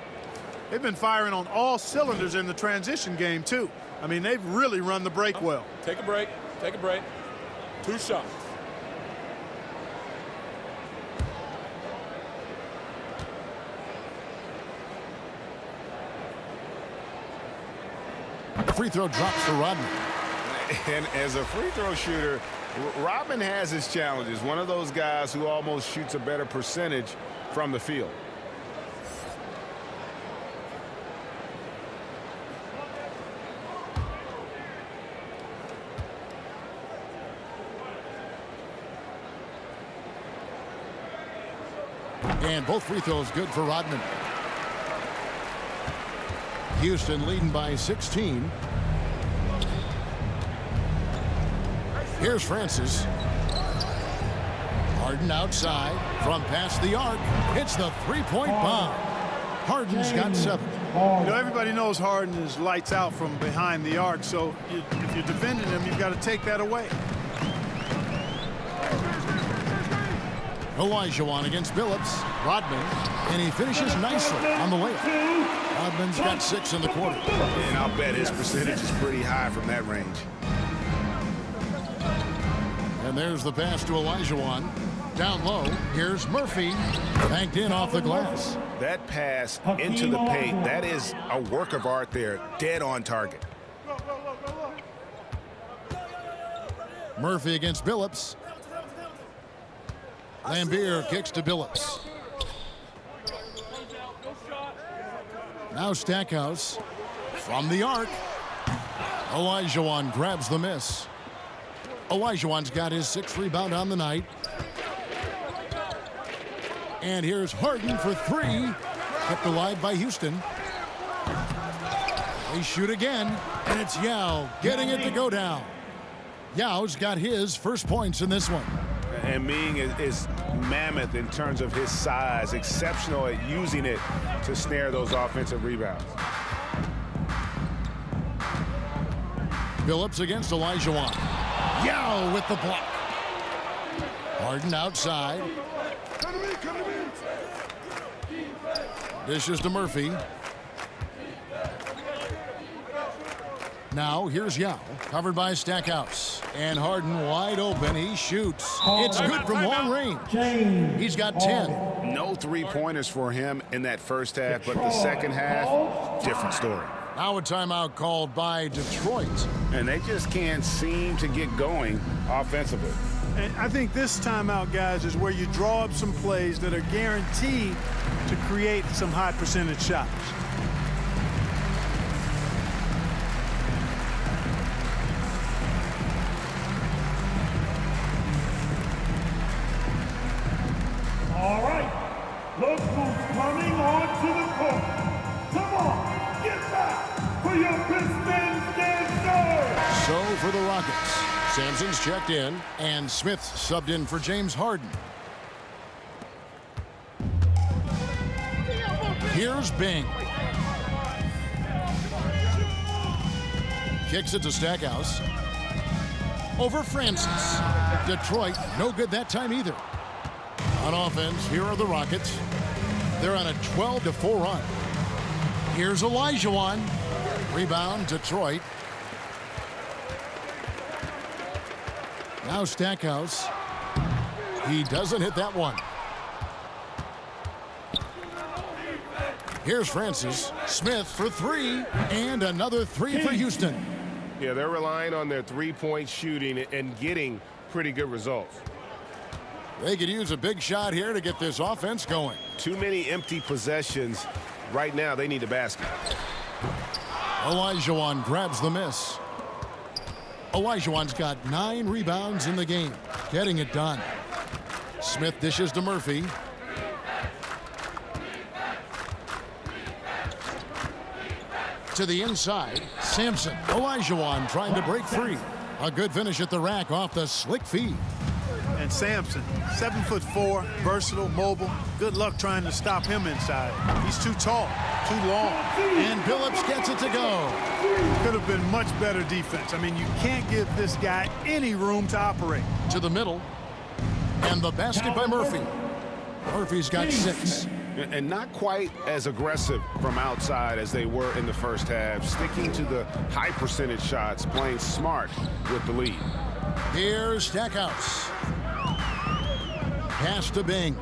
They've been firing on all cylinders in the transition game, too. I mean, they've really run the break well. Take a break. Take a break. 2 shots. Free throw drops for Rodman. And as a free throw shooter, Rodman has his challenges. One of those guys who almost shoots a better percentage from the field. And both free throws good for Rodman. Houston leading by 16. Here's Francis. Harden outside from past the arc. Hits the three-point bomb. Harden's got 7. You know, everybody knows Harden is lights out from behind the arc, so if you're defending him, you've got to take that away. Olajuwon against Billups. Rodman, and he finishes nicely on the layup. Rodman's got 6 in the quarter. And I'll bet his percentage is pretty high from that range. And there's the pass to Olajuwon. Down low, here's Murphy. Banked in off the glass. That pass into the paint, that is a work of art there. Dead on target. Murphy against Billups. Lambeer kicks to Billups. Now Stackhouse from the arc. Olajuwon grabs the miss. Olajuwon's got his 6th rebound on the night. And here's Harden for 3. Kept alive by Houston. They shoot again, and it's Yao getting it to go down. Yao's got his first points in this one. And Ming is mammoth in terms of his size, exceptional at using it to snare those offensive rebounds. Billups against Olajuwon. Yao with the block. Harden outside. Dishes to Murphy. Now here's Yao, covered by Stackhouse. And Harden wide open. He shoots. It's good from long range. He's got 10. No 3-pointers for him in that first half, but the second half, different story. Now a timeout called by Detroit. And they just can't seem to get going offensively. And I think this timeout, guys, is where you draw up some plays that are guaranteed to create some high percentage shots. All right, look who's coming onto the court. Come on, get back for your Pistons dancer. So for the Rockets, Sampson's checked in, and Smith subbed in for James Harden. Here's Bing. Kicks it to Stackhouse. Over Francis. Detroit, no good that time either. On offense, here are the Rockets. They're on a 12-4 run. Here's Olajuwon. Rebound, Detroit. Now Stackhouse. He doesn't hit that one. Here's Francis. Smith for three. And another three for Houston. Yeah, they're relying on their three-point shooting and getting pretty good results. They could use a big shot here to get this offense going. Too many empty possessions. Right now, they need a basket. Olajuwon grabs the miss. Olajuwon's got 9 rebounds in the game, getting it done. Smith dishes to Murphy. To the inside, Sampson. Olajuwon trying to break free. A good finish at the rack off the slick feed. And Sampson, 7'4", versatile, mobile. Good luck trying to stop him inside. He's too tall, too long. And Billups gets it to go. Could have been much better defense. I mean, you can't give this guy any room to operate. To the middle. And the basket by Murphy. Murphy's got 6. And not quite as aggressive from outside as they were in the first half. Sticking to the high percentage shots, playing smart with the lead. Here's Stackhouse. Pass to Bing.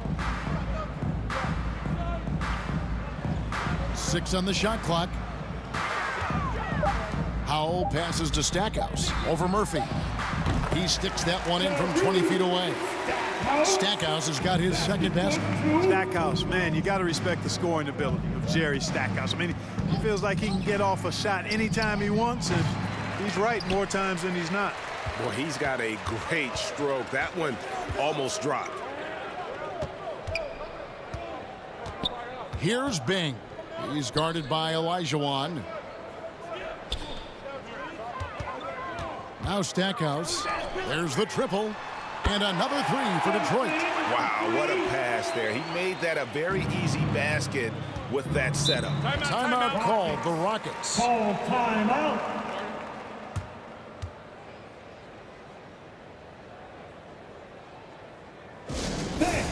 6 on the shot clock. Howell passes to Stackhouse over Murphy. He sticks that one in from 20 feet away. Stackhouse has got his second basket. Stackhouse, man, you got to respect the scoring ability of Jerry Stackhouse. I mean, he feels like he can get off a shot anytime he wants, and he's right more times than he's not. Boy, he's got a great stroke. That one almost dropped. Here's Bing. He's guarded by Olajuwon. Now Stackhouse. There's the triple. And another 3 for Detroit. Wow, what a pass there. He made that a very easy basket with that setup. Timeout called the Rockets. Call timeout. Hey,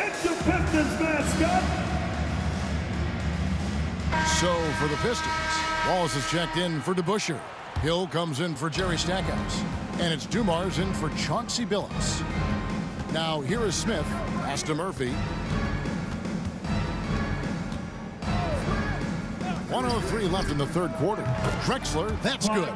it's your Pistons mascot. So for the Pistons, Wallace is checked in for DeBusschere. Hill comes in for Jerry Stackhouse. And it's Dumars in for Chauncey Billups. Now here is Smith. Pass to Murphy. 1:03 left in the third quarter. Drexler, that's good.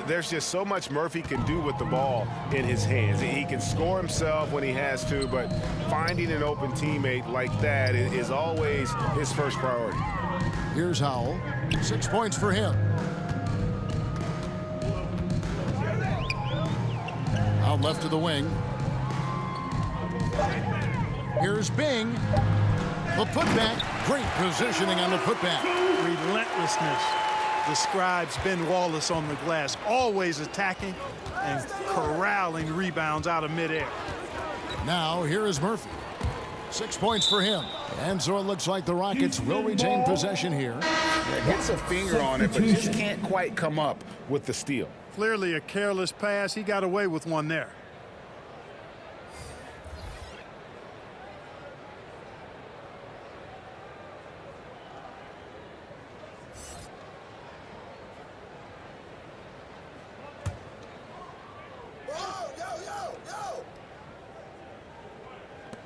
There's just so much Murphy can do with the ball in his hands. He can score himself when he has to, but finding an open teammate like that is always his first priority. Here's Howell. 6 points for him. Out left to the wing. Here's Bing. The putback. Great positioning on the putback. Relentlessness describes Ben Wallace on the glass. Always attacking and corralling rebounds out of midair. Now here is Murphy. 6 points for him. And so it looks like the Rockets will retain possession here. Gets a finger on it, but just can't quite come up with the steal. Clearly a careless pass. He got away with one there.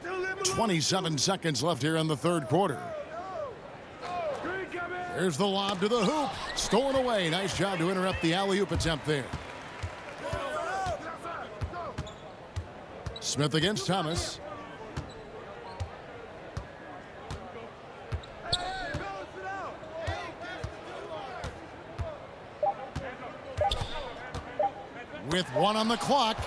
Yo, 27 seconds left here in the third quarter. There's the lob to the hoop. Stolen away. Nice job to interrupt the alley-oop attempt there. Smith against Thomas. With 1 on the clock.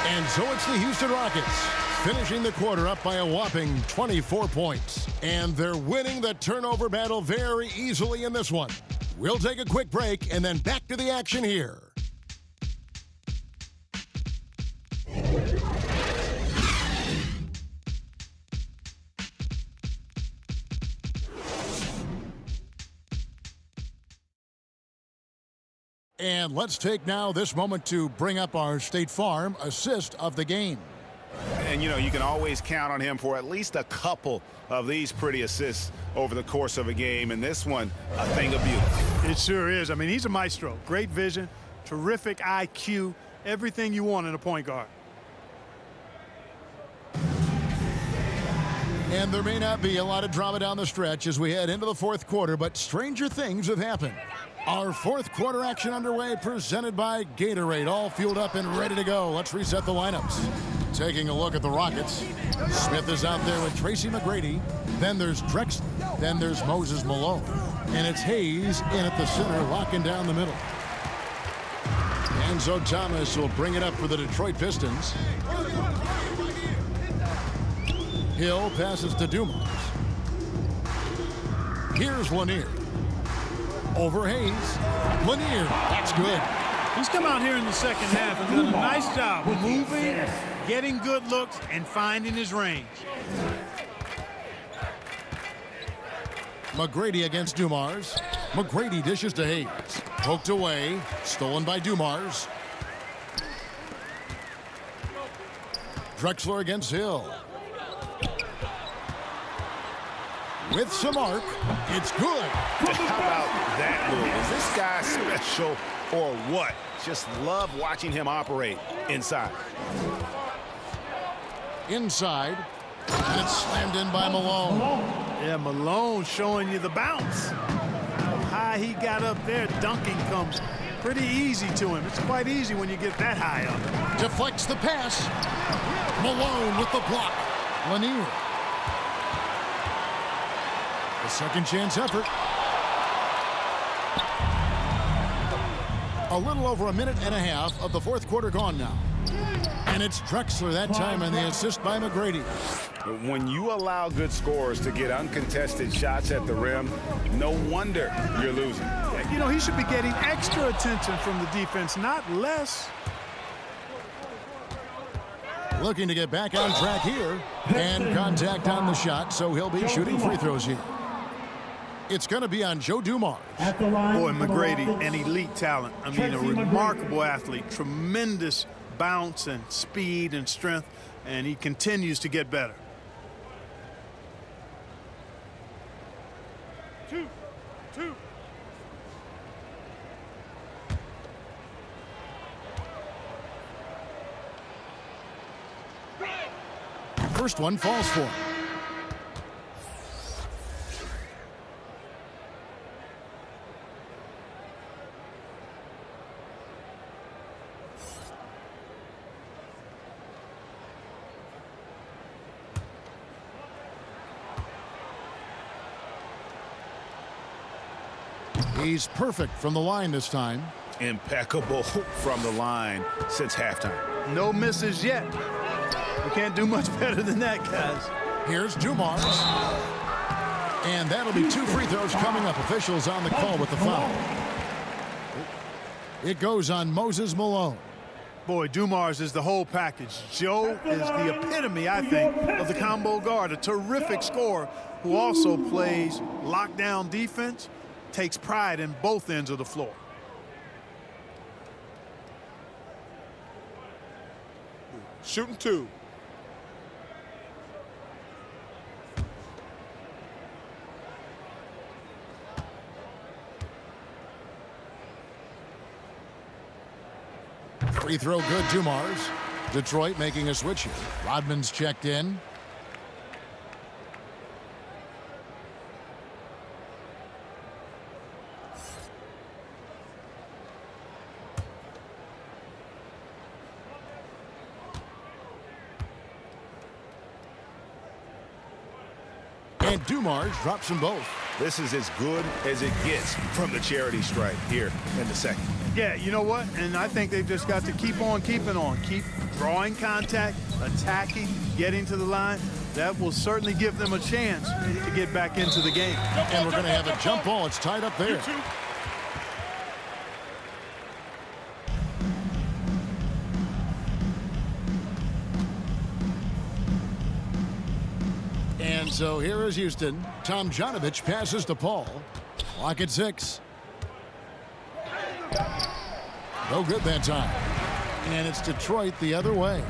And so it's the Houston Rockets finishing the quarter up by a whopping 24 points. And they're winning the turnover battle very easily in this one. We'll take a quick break and then back to the action here. And let's take now this moment to bring up our State Farm assist of the game. And, you know, you can always count on him for at least a couple of these pretty assists over the course of a game. And this one, a thing of beauty. It sure is. I mean, he's a maestro. Great vision, terrific IQ, everything you want in a point guard. And there may not be a lot of drama down the stretch as we head into the fourth quarter, but stranger things have happened. Our fourth quarter action underway, presented by Gatorade, all fueled up and ready to go. Let's reset the lineups. Taking a look at the Rockets. Smith is out there with Tracy McGrady. Then there's Drexler. Then there's Moses Malone. And it's Hayes in at the center, locking down the middle. And so Thomas will bring it up for the Detroit Pistons. Hill passes to Dumars. Here's Lanier. Over Hayes. Lanier. That's good. He's come out here in the second half and done a nice job moving, getting good looks, and finding his range. McGrady against Dumars. McGrady dishes to Hayes. Poked away. Stolen by Dumars. Drexler against Hill. With some arc, it's good. How about that move? Is this guy special or what? Just love watching him operate inside. Inside, and it's slammed in by Malone. Yeah, Malone showing you the bounce. How high he got up there, dunking comes pretty easy to him. It's quite easy when you get that high up. Deflects the pass. Malone with the block. Lanier. A second chance effort. A little over a minute and a half of the fourth quarter gone now. And it's Drexler that time, and the assist by McGrady. When you allow good scorers to get uncontested shots at the rim, no wonder you're losing. You know, he should be getting extra attention from the defense, not less. Looking to get back on track here. And contact on the shot, so he'll be shooting free throws here. It's going to be on Joe Dumars. Boy, McGrady, an elite talent. I mean, a remarkable athlete. Tremendous bounce and speed and strength, and he continues to get better. Two. First one falls for him. He's perfect from the line this time. Impeccable from the line since halftime. No misses yet. We can't do much better than that, guys. Here's Dumars. And that'll be 2 free throws coming up. Officials on the call with the foul. It goes on Moses Malone. Boy, Dumars is the whole package. Joe is the epitome, I think, of the combo guard. A terrific scorer who also plays lockdown defense, takes pride in both ends of the floor. Shooting 2. Free throw good, Dumars. Detroit making a switch here. Rodman's checked in. And Dumars drops them both. This is as good as it gets from the charity stripe here in the second. Yeah, you know what? And I think they've just got to keep on keeping on. Keep drawing contact, attacking, getting to the line. That will certainly give them a chance to get back into the game. And we're going to have a jump ball. It's tied up there. And so here is Houston. Tomjanovich passes to Paul. Clock at 6. No good that time. And it's Detroit the other way.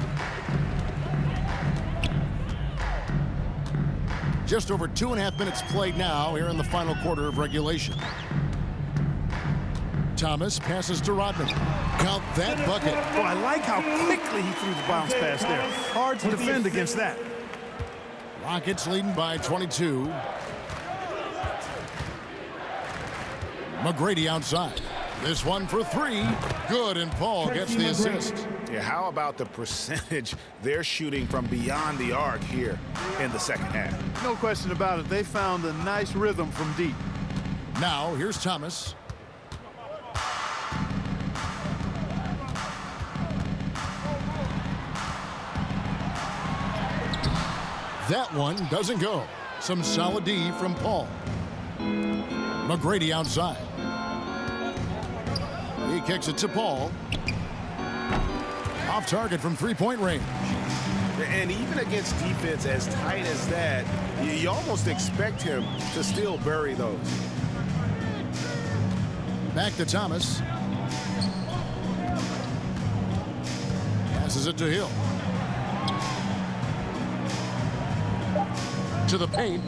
Just over 2.5 minutes played now here in the final quarter of regulation. Thomas passes to Rodman. Count that bucket. Oh, I like how quickly he threw the bounce pass there. Hard to defend against that. Rockets leading by 22. McGrady outside. This one for 3. Good, and Paul gets the assist. Yeah, how about the percentage they're shooting from beyond the arc here in the second half? No question about it. They found a nice rhythm from deep. Now, here's Thomas. That one doesn't go. Some solid D from Paul. McGrady outside. He kicks it to Paul. Off target from three-point range. And even against defense as tight as that, you almost expect him to still bury those. Back to Thomas. Passes it to Hill. To the paint.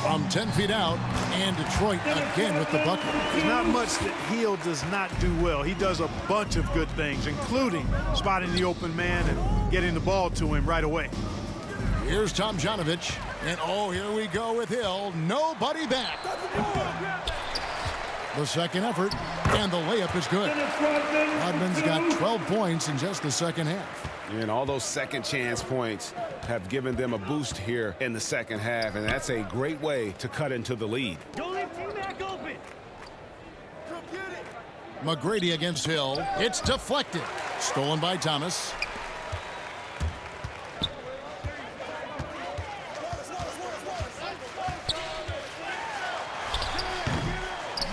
From 10 feet out, and Detroit again with the bucket. There's not much that Hill does not do well. He does a bunch of good things, including spotting the open man and getting the ball to him right away. Here's Tomjanovich, and oh, here we go with Hill. Nobody back. The second effort, and the layup is good. Rodman's got 12 points in just the second half. And all those second chance points have given them a boost here in the second half, and that's a great way to cut into the lead. McGrady against Hill. It's deflected. Stolen by Thomas.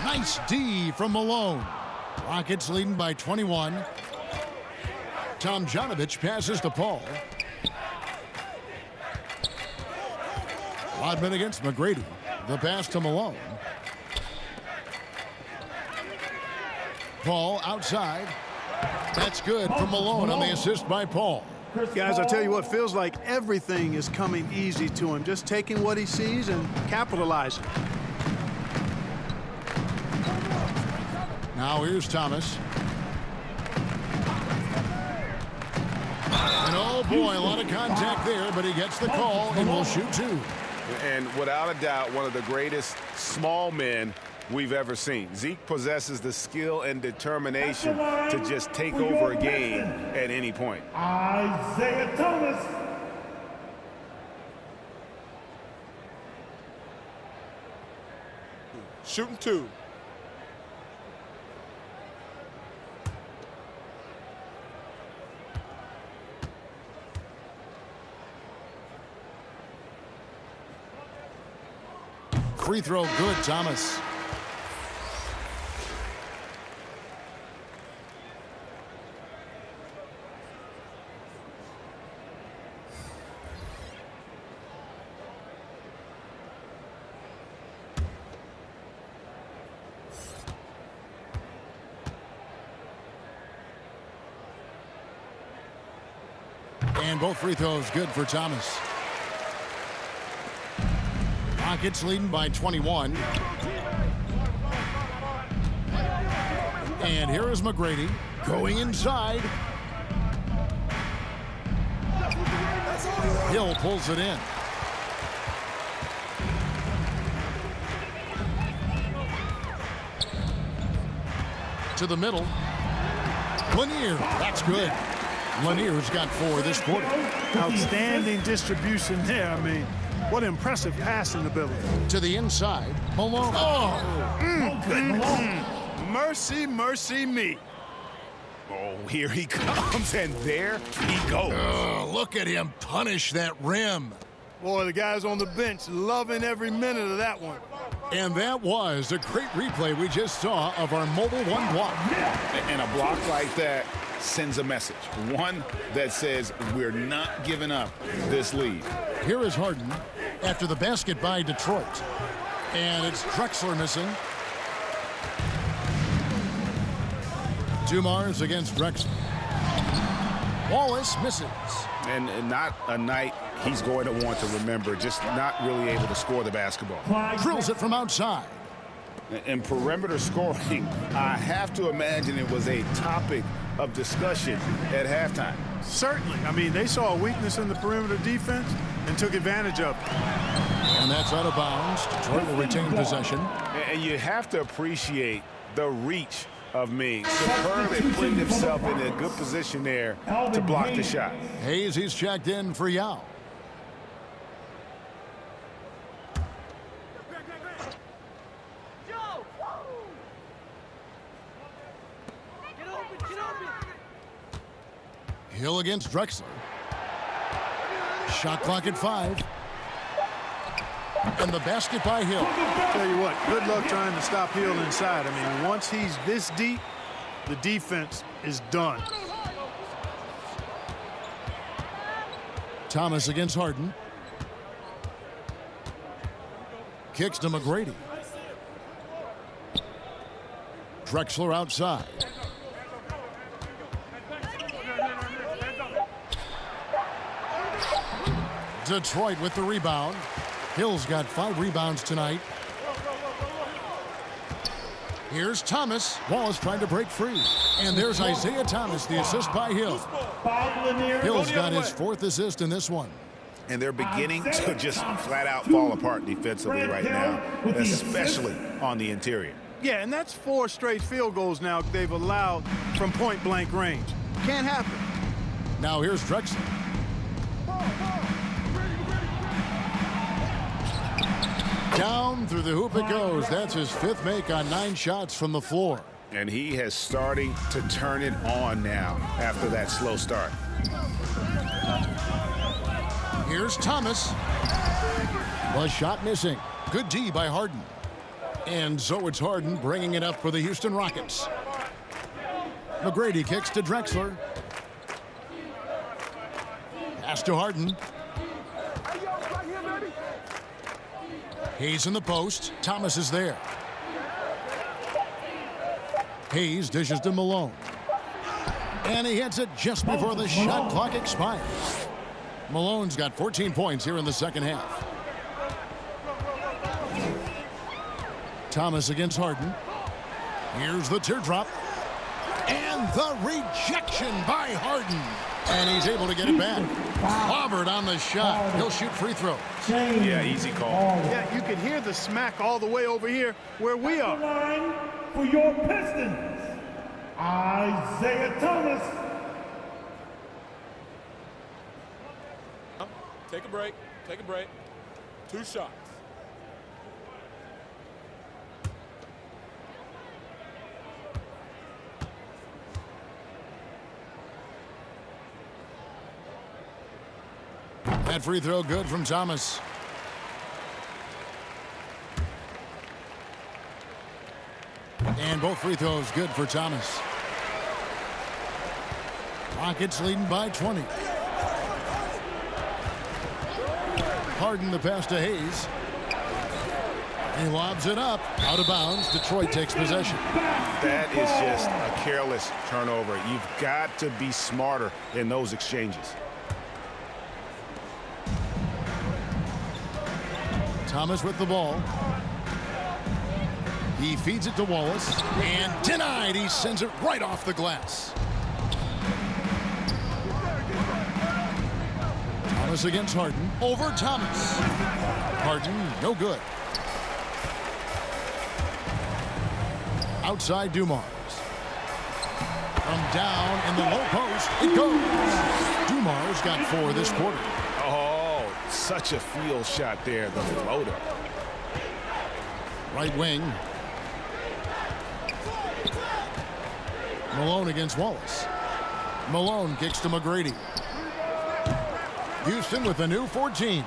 Nice D from Malone. Rockets leading by 21. Tomjanovich passes to Paul. Rodman against McGrady. The pass to Malone. Paul outside. That's good from Malone on the assist by Paul. Guys, I tell you what, feels like everything is coming easy to him. Just taking what he sees and capitalizing. Now here's Thomas. And oh boy, a lot of contact there, but he gets the call and will shoot 2. And without a doubt, one of the greatest small men we've ever seen. Zeke possesses the skill and determination to just take over a game at any point. Isaiah Thomas. Shooting 2. Free throw good, Thomas. And both free throws good for Thomas. Rockets leading by 21. And here is McGrady going inside. Hill pulls it in. To the middle. Lanier, that's good. Lanier's got 4 this quarter. Outstanding distribution there. I mean, What impressive passing ability. To the inside, Malone. Oh! Mercy, mercy me. Oh, here he comes, and there he goes. Look at him punish that rim. Boy, the guys on the bench loving every minute of that one. And that was a great replay we just saw of our Mobile One block. And a block like that sends a message. One that says we're not giving up this lead. Here is Harden after the basket by Detroit. And it's Drexler missing. Dumars against Drexler. Wallace misses. And not a night he's going to want to remember, just not really able to score the basketball. Drills it from outside. And perimeter scoring, I have to imagine it was a topic of discussion at halftime. Certainly. I mean, they saw a weakness in the perimeter defense and took advantage of it. And that's out of bounds. Detroit will retain possession. And you have to appreciate the reach of Ming. Superb at putting himself in a good position there to block the shot. Hayes, he's checked in for Yao. Hill against Drexler. Shot clock at 5. And the basket by Hill. Tell you what, good luck trying to stop Hill inside. I mean, once he's this deep, the defense is done. Thomas against Harden. Kicks to McGrady. Drexler outside. Detroit with the rebound. Hill's got 5 rebounds tonight. Here's Thomas. Wallace trying to break free. And there's Isaiah Thomas, the assist by Hill. Hill's got his 4th assist in this one. And they're beginning to just flat out fall apart defensively right now, especially on the interior. Yeah, and that's 4 straight field goals now they've allowed from point-blank range. Can't happen. Now here's Drexler. Down through the hoop it goes. That's his 5th make on 9 shots from the floor. And he is starting to turn it on now after that slow start. Here's Thomas. The shot missing. Good D by Harden. And so it's Harden bringing it up for the Houston Rockets. McGrady kicks to Drexler. Pass to Harden. Hayes in the post. Thomas is there. Hayes dishes to Malone. And he hits it just before the shot clock expires. Malone's got 14 points here in the second half. Thomas against Harden. Here's the teardrop. And the rejection by Harden. And he's able to get it back. Clobbered on the shot. He'll shoot free throws. Yeah, easy call. Yeah, you can hear the smack all the way over here where we are. Line for your Pistons, Isaiah Thomas. Take a break. Take a break. 2 shots. That free throw good from Thomas. And both free throws good for Thomas. Rockets leading by 20. Harden the pass to Hayes. He lobs it up. Out of bounds. Detroit takes possession. That is just a careless turnover. You've got to be smarter in those exchanges. Thomas with the ball. He feeds it to Wallace. And denied. He sends it right off the glass. Thomas against Harden. Over Thomas. Harden, no good. Outside Dumars. From down in the low post, it goes. Dumars got 4 this quarter. Oh, Such a field shot there, the floater. Right wing. Malone against Wallace. Malone kicks to McGrady. Houston with a new 14.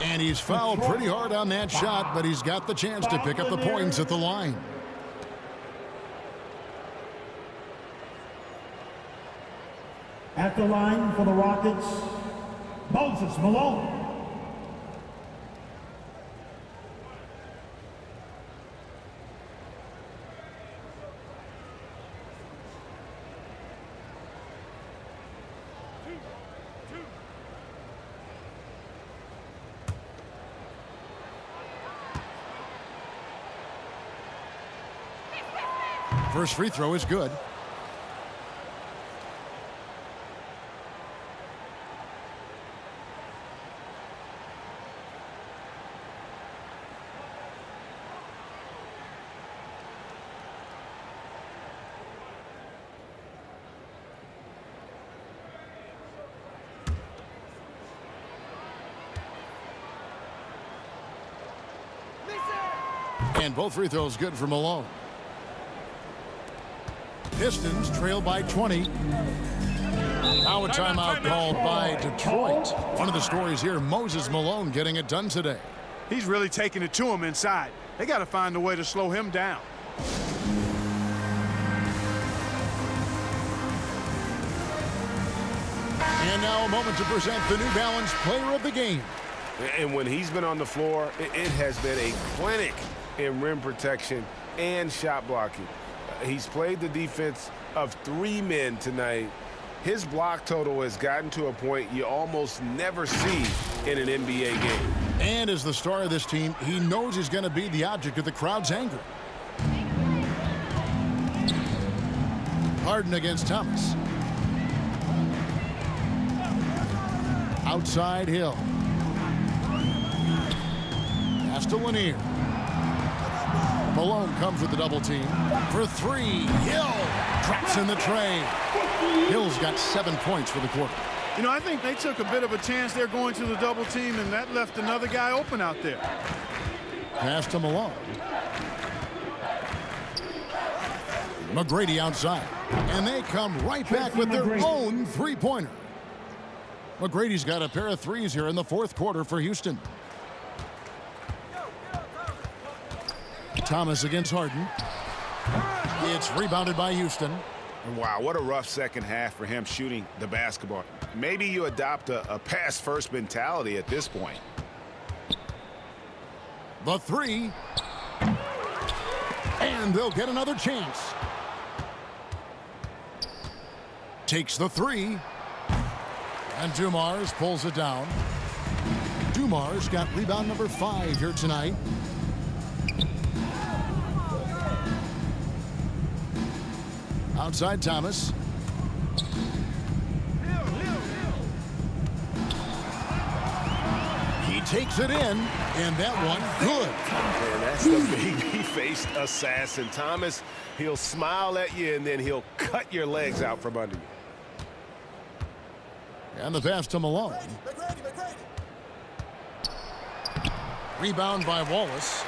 And he's fouled pretty hard on that shot, but he's got the chance to pick up the points at the line. At the line for the Rockets, Moses Malone. First free throw is good. And both free throws good for Malone. Pistons trail by 20. Now a timeout called by Detroit. One of the stories here, Moses Malone getting it done today. He's really taking it to him inside. They got to find a way to slow him down. And now a moment to present the New Balance Player of the Game. And when he's been on the floor, it has been a clinic in rim protection and shot blocking. He's played the defense of 3 men tonight. His block total has gotten to a point you almost never see in an NBA game. And as the star of this team, he knows he's going to be the object of the crowd's anger. Harden against Thomas. Outside Hill. Pass to Lanier. Malone comes with the double team. For 3, Hill drops in the tray. Hill's got 7 points for the quarter. You know, I think they took a bit of a chance there going to the double team, and that left another guy open out there. Pass to Malone. McGrady outside. And they come right back with their own three-pointer. McGrady's got a pair of threes here in the fourth quarter for Houston. Thomas against Harden. It's rebounded by Houston. Wow, what a rough second half for him shooting the basketball. Maybe you adopt a pass-first mentality at this point. The 3. And they'll get another chance. Takes the 3. And Dumars pulls it down. Dumars got rebound number 5 here tonight. Outside Thomas. He takes it in, and that one good. And that's the baby-faced assassin. Thomas, he'll smile at you, and then he'll cut your legs out from under you. And the pass to Malone. Rebound by Wallace.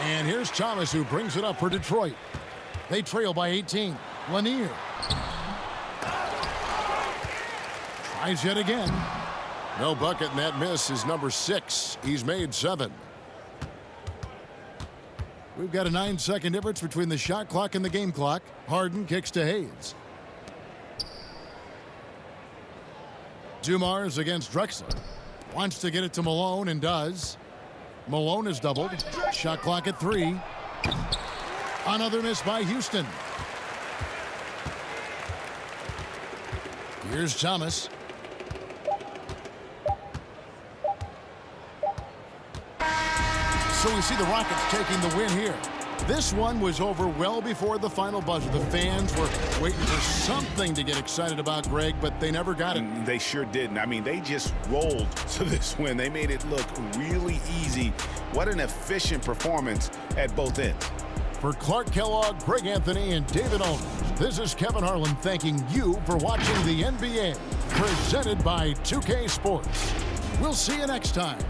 And here's Thomas, who brings it up for Detroit. They trail by 18. Lanier. Tries yet again. No bucket, and that miss is number 6. He's made 7. We've got a 9-second difference between the shot clock and the game clock. Harden kicks to Hayes. Dumars against Drexler. Wants to get it to Malone and does. Malone is doubled. Shot clock at 3. Another miss by Houston. Here's Thomas. So we see the Rockets taking the win here. This one was over well before the final buzzer. The fans were waiting for something to get excited about, Greg, but they never got it. They sure didn't. I mean, they just rolled to this win. They made it look really easy. What an efficient performance at both ends. For Clark Kellogg, Greg Anthony, and David Aldridge, this is Kevin Harlan thanking you for watching the NBA, presented by 2K Sports. We'll see you next time